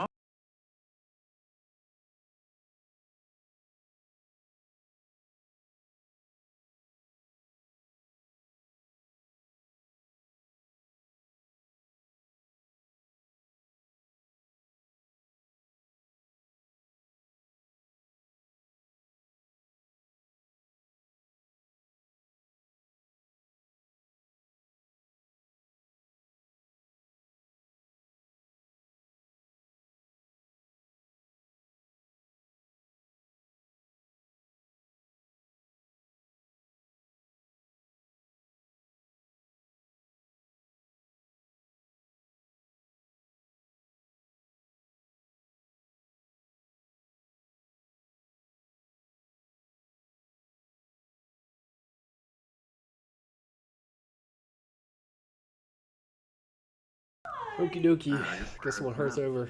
Okie dokie. Guess one heart's over.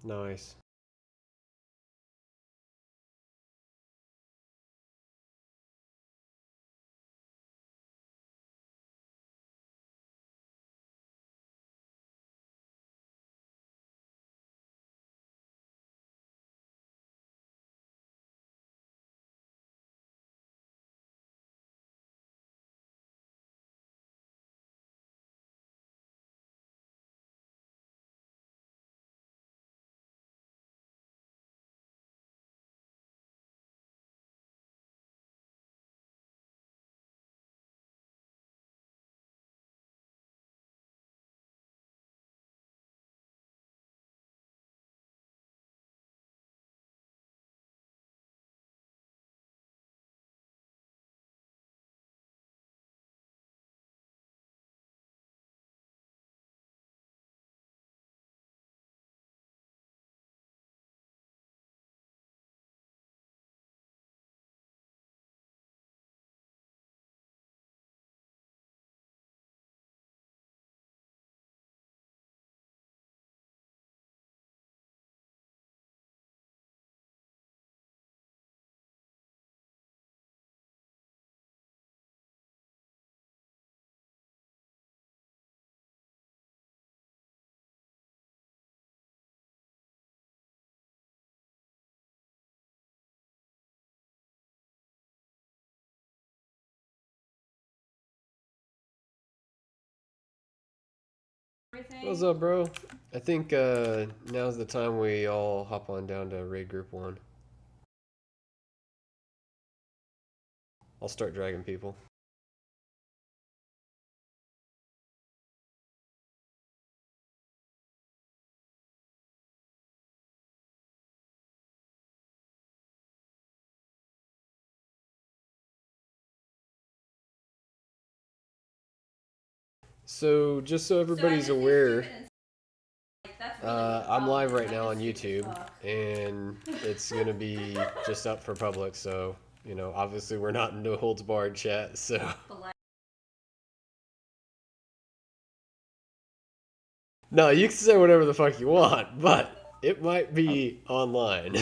Nice. What's up, bro? I think now's the time we all hop on down to raid group 1. I'll start dragging people. So, just so everybody's aware, I'm live right now on YouTube, and it's gonna be just up for public. So, you know, obviously we're not in no holds barred chat. So, no, you can say whatever the fuck you want, but it might be online.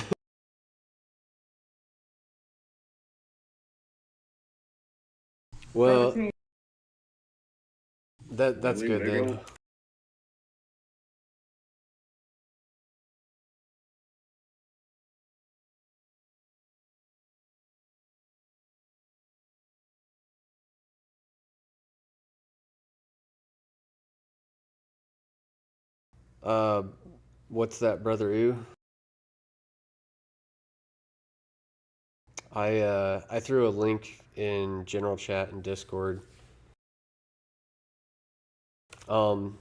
Well, that's good then. What's that, brother? Ooh. I threw a link in general chat and Discord. I'm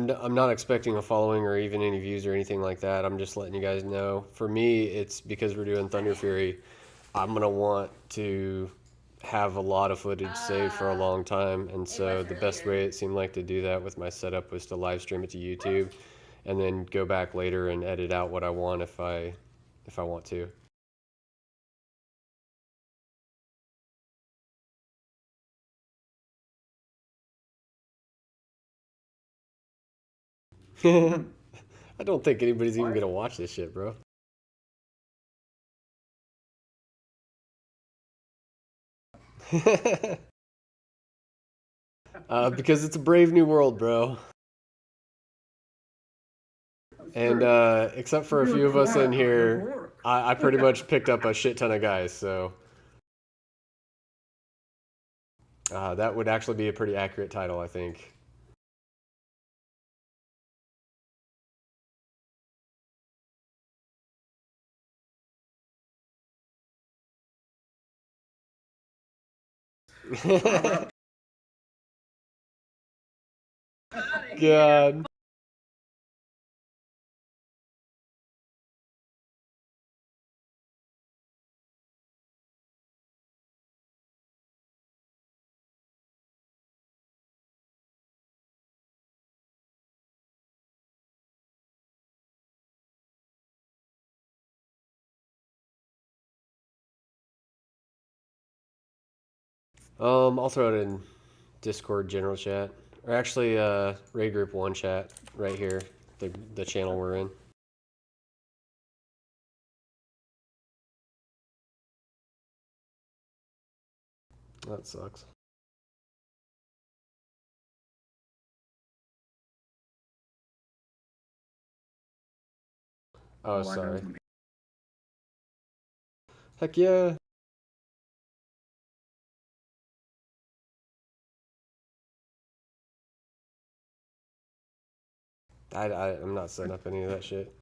not expecting a following or even any views or anything like that. I'm just letting you guys know. For me, it's because we're doing Thunder Fury. I'm gonna want to have a lot of footage saved for a long time, and so the best way it seemed like to do that with my setup was to live stream it to YouTube, and then go back later and edit out what I want if I want to. I don't think anybody's even gonna watch this shit, bro. Because it's a brave new world, bro. And except for a few of us in here, I pretty much picked up a shit ton of guys, so that would actually be a pretty accurate title, I think. God. I'll throw it in Discord general chat, or actually, raid group 1 chat right here, the channel we're in. That sucks. Oh, sorry. Heck yeah. I'm not setting up any of that shit.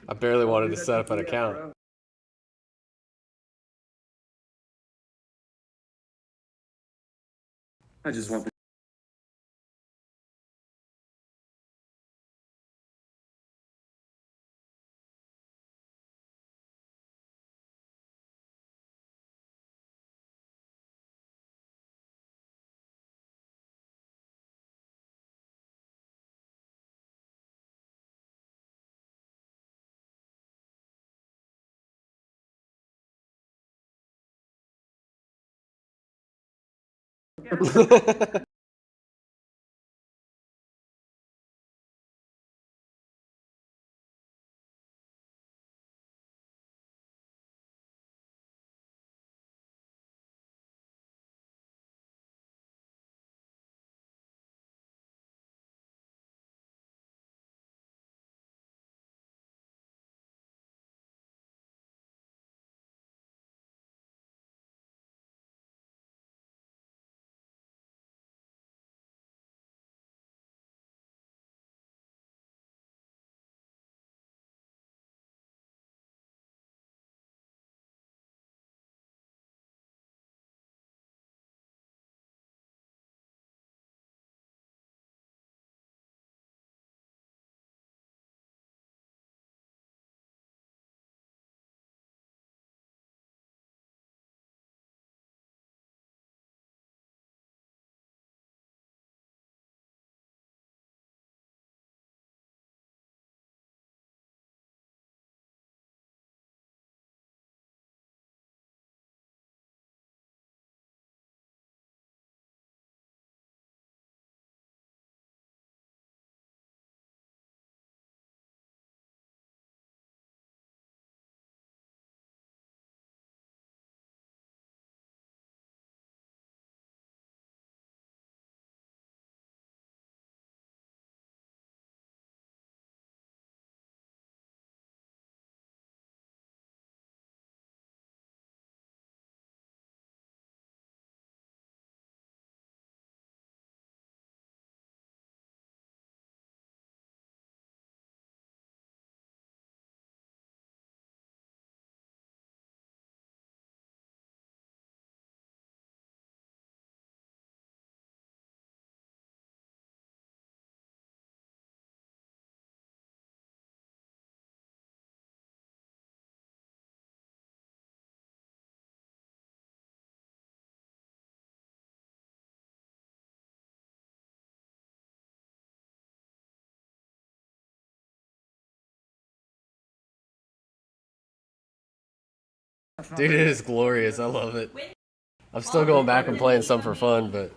I barely wanted to set up an account. I just want Dude, it is glorious. I love it. I'm still going back and playing some for fun, but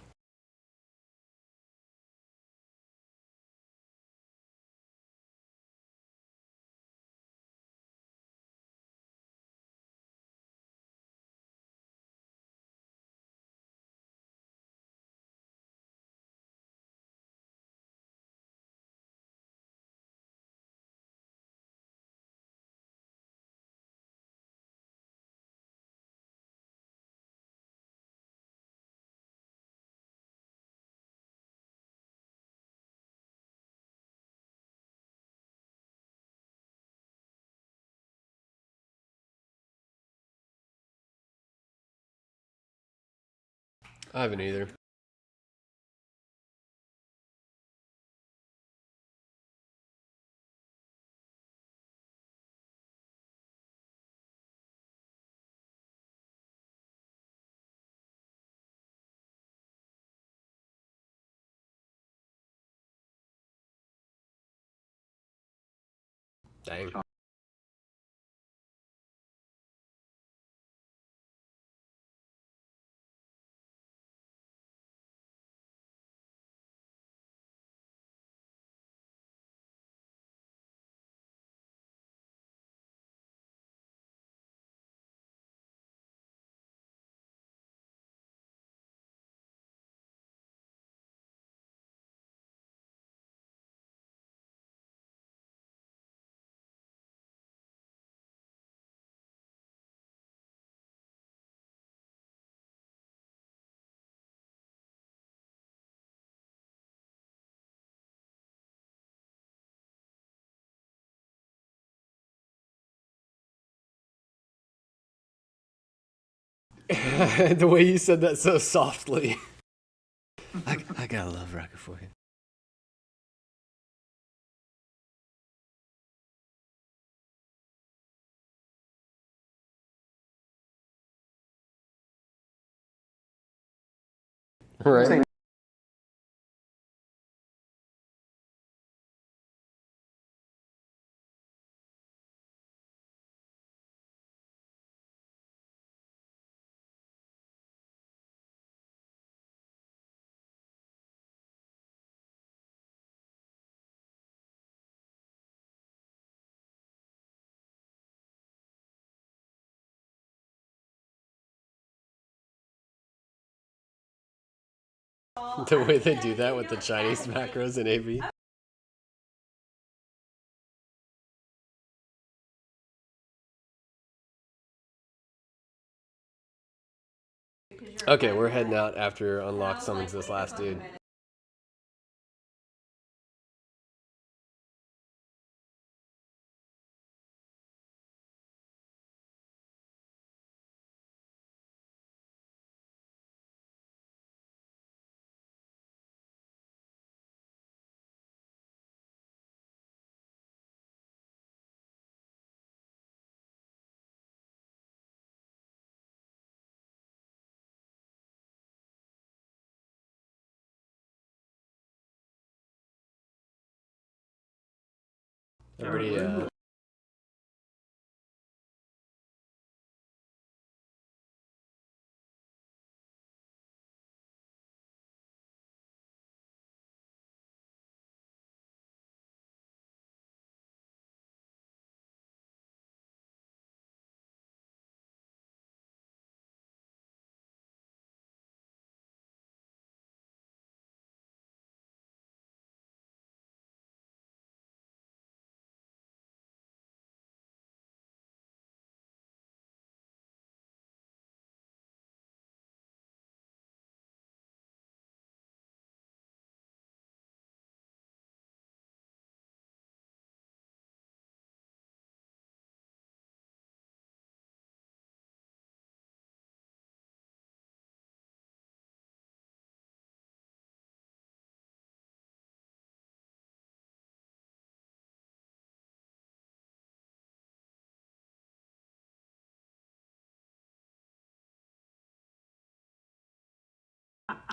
I haven't either. Dang. The way you said that so softly. I got a love rocket for you. Right. The way they do that with the Chinese macros in AB. Okay, we're heading out after Unlock summons this last dude. Everybody,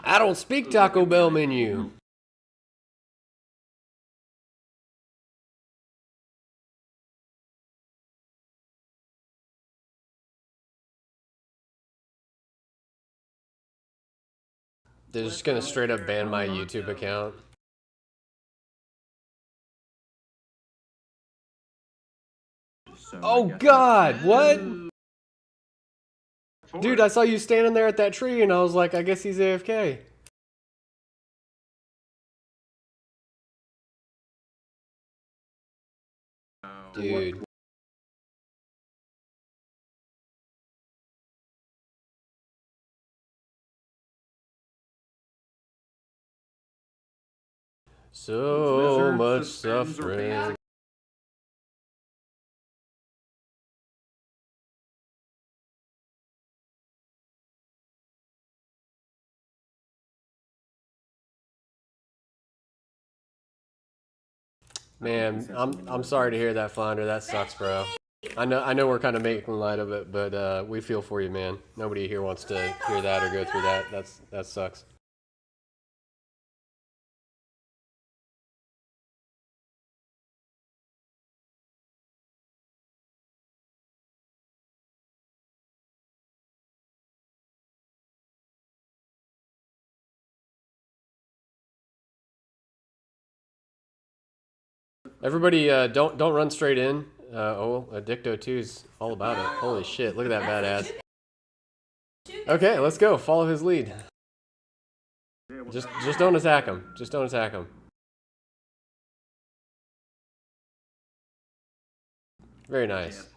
I don't speak Taco Bell menu. They're just gonna straight up ban my YouTube account. Oh God, what? Dude, I saw you standing there at that tree and I was like, I guess he's AFK. Dude. So much suffering. Man, I'm sorry to hear that, Flounder. That sucks, bro. I know we're kind of making light of it, but we feel for you, man. Nobody here wants to hear that or go through that. That sucks. Everybody, don't run straight in. Addicto 2's all about it. Holy shit! Look at that badass. Okay, let's go. Follow his lead. Just don't attack him. Just don't attack him. Very nice.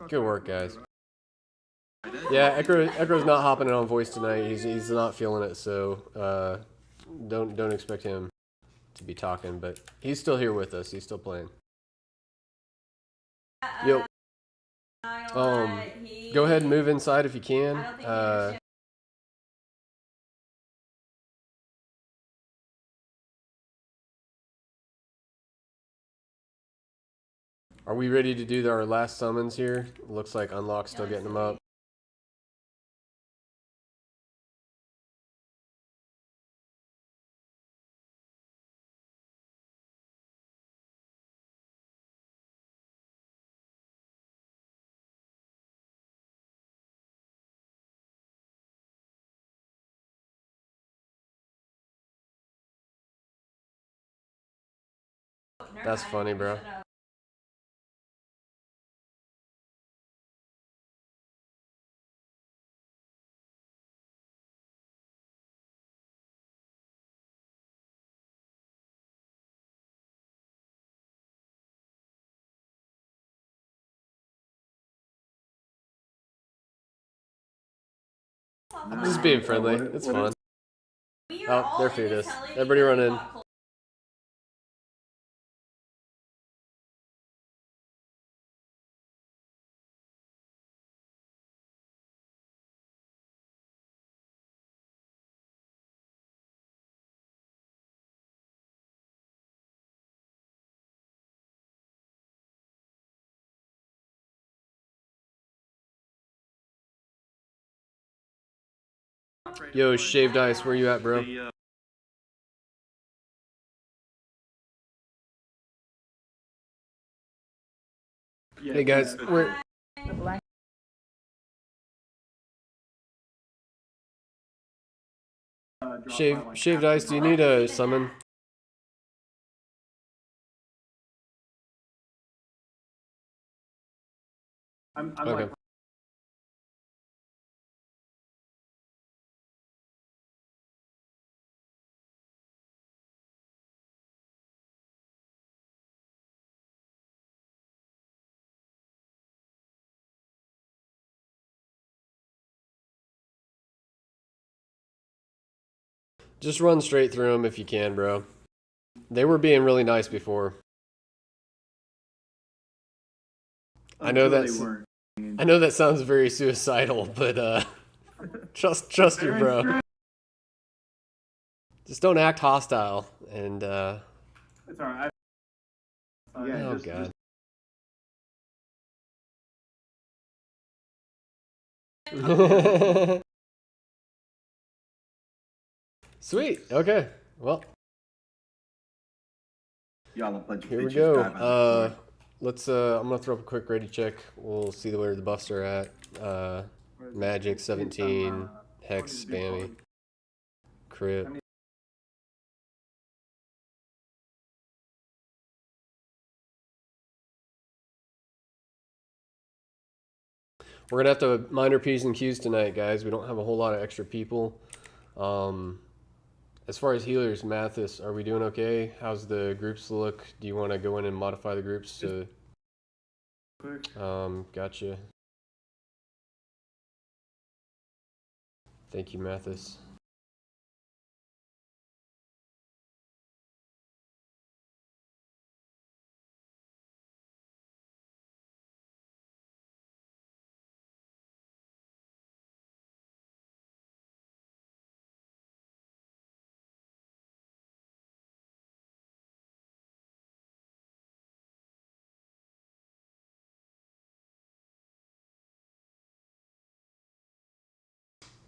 Good work, guys. Yeah, Echo's not hopping in on voice tonight. He's not feeling it, so don't expect him to be talking, but he's still here with us. He's still playing. Yo. Go ahead and move inside if you can. Are we ready to do our last summons here? Looks like Unlock's still getting them up. That's funny, bro. Just being friendly. It's fun. Oh, they're fetus. Everybody run in. Yo, Shaved Ice, where you at, bro? Hey guys, we're Shaved Ice. Do you need a summon? Okay. Just run straight through them if you can, bro. They were being really nice before. I know that sounds very suicidal, but trust your bro. Just don't act hostile and It's alright. Yeah, oh god. Sweet. Okay. Well, Y'all a bunch of here we bitches go. drive on Let's I'm gonna throw up a quick ready check. We'll see where the buffs are at. Magic 17, Hex spammy, crit. We're gonna have to mind our P's and Q's tonight, guys. We don't have a whole lot of extra people. As far as healers, Mathis, are we doing okay? How's the groups look? Do you want to go in and modify the groups to? Gotcha. Thank you, Mathis.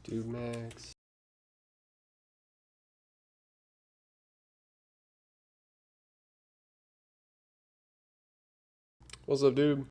Dude, Max. What's up, dude?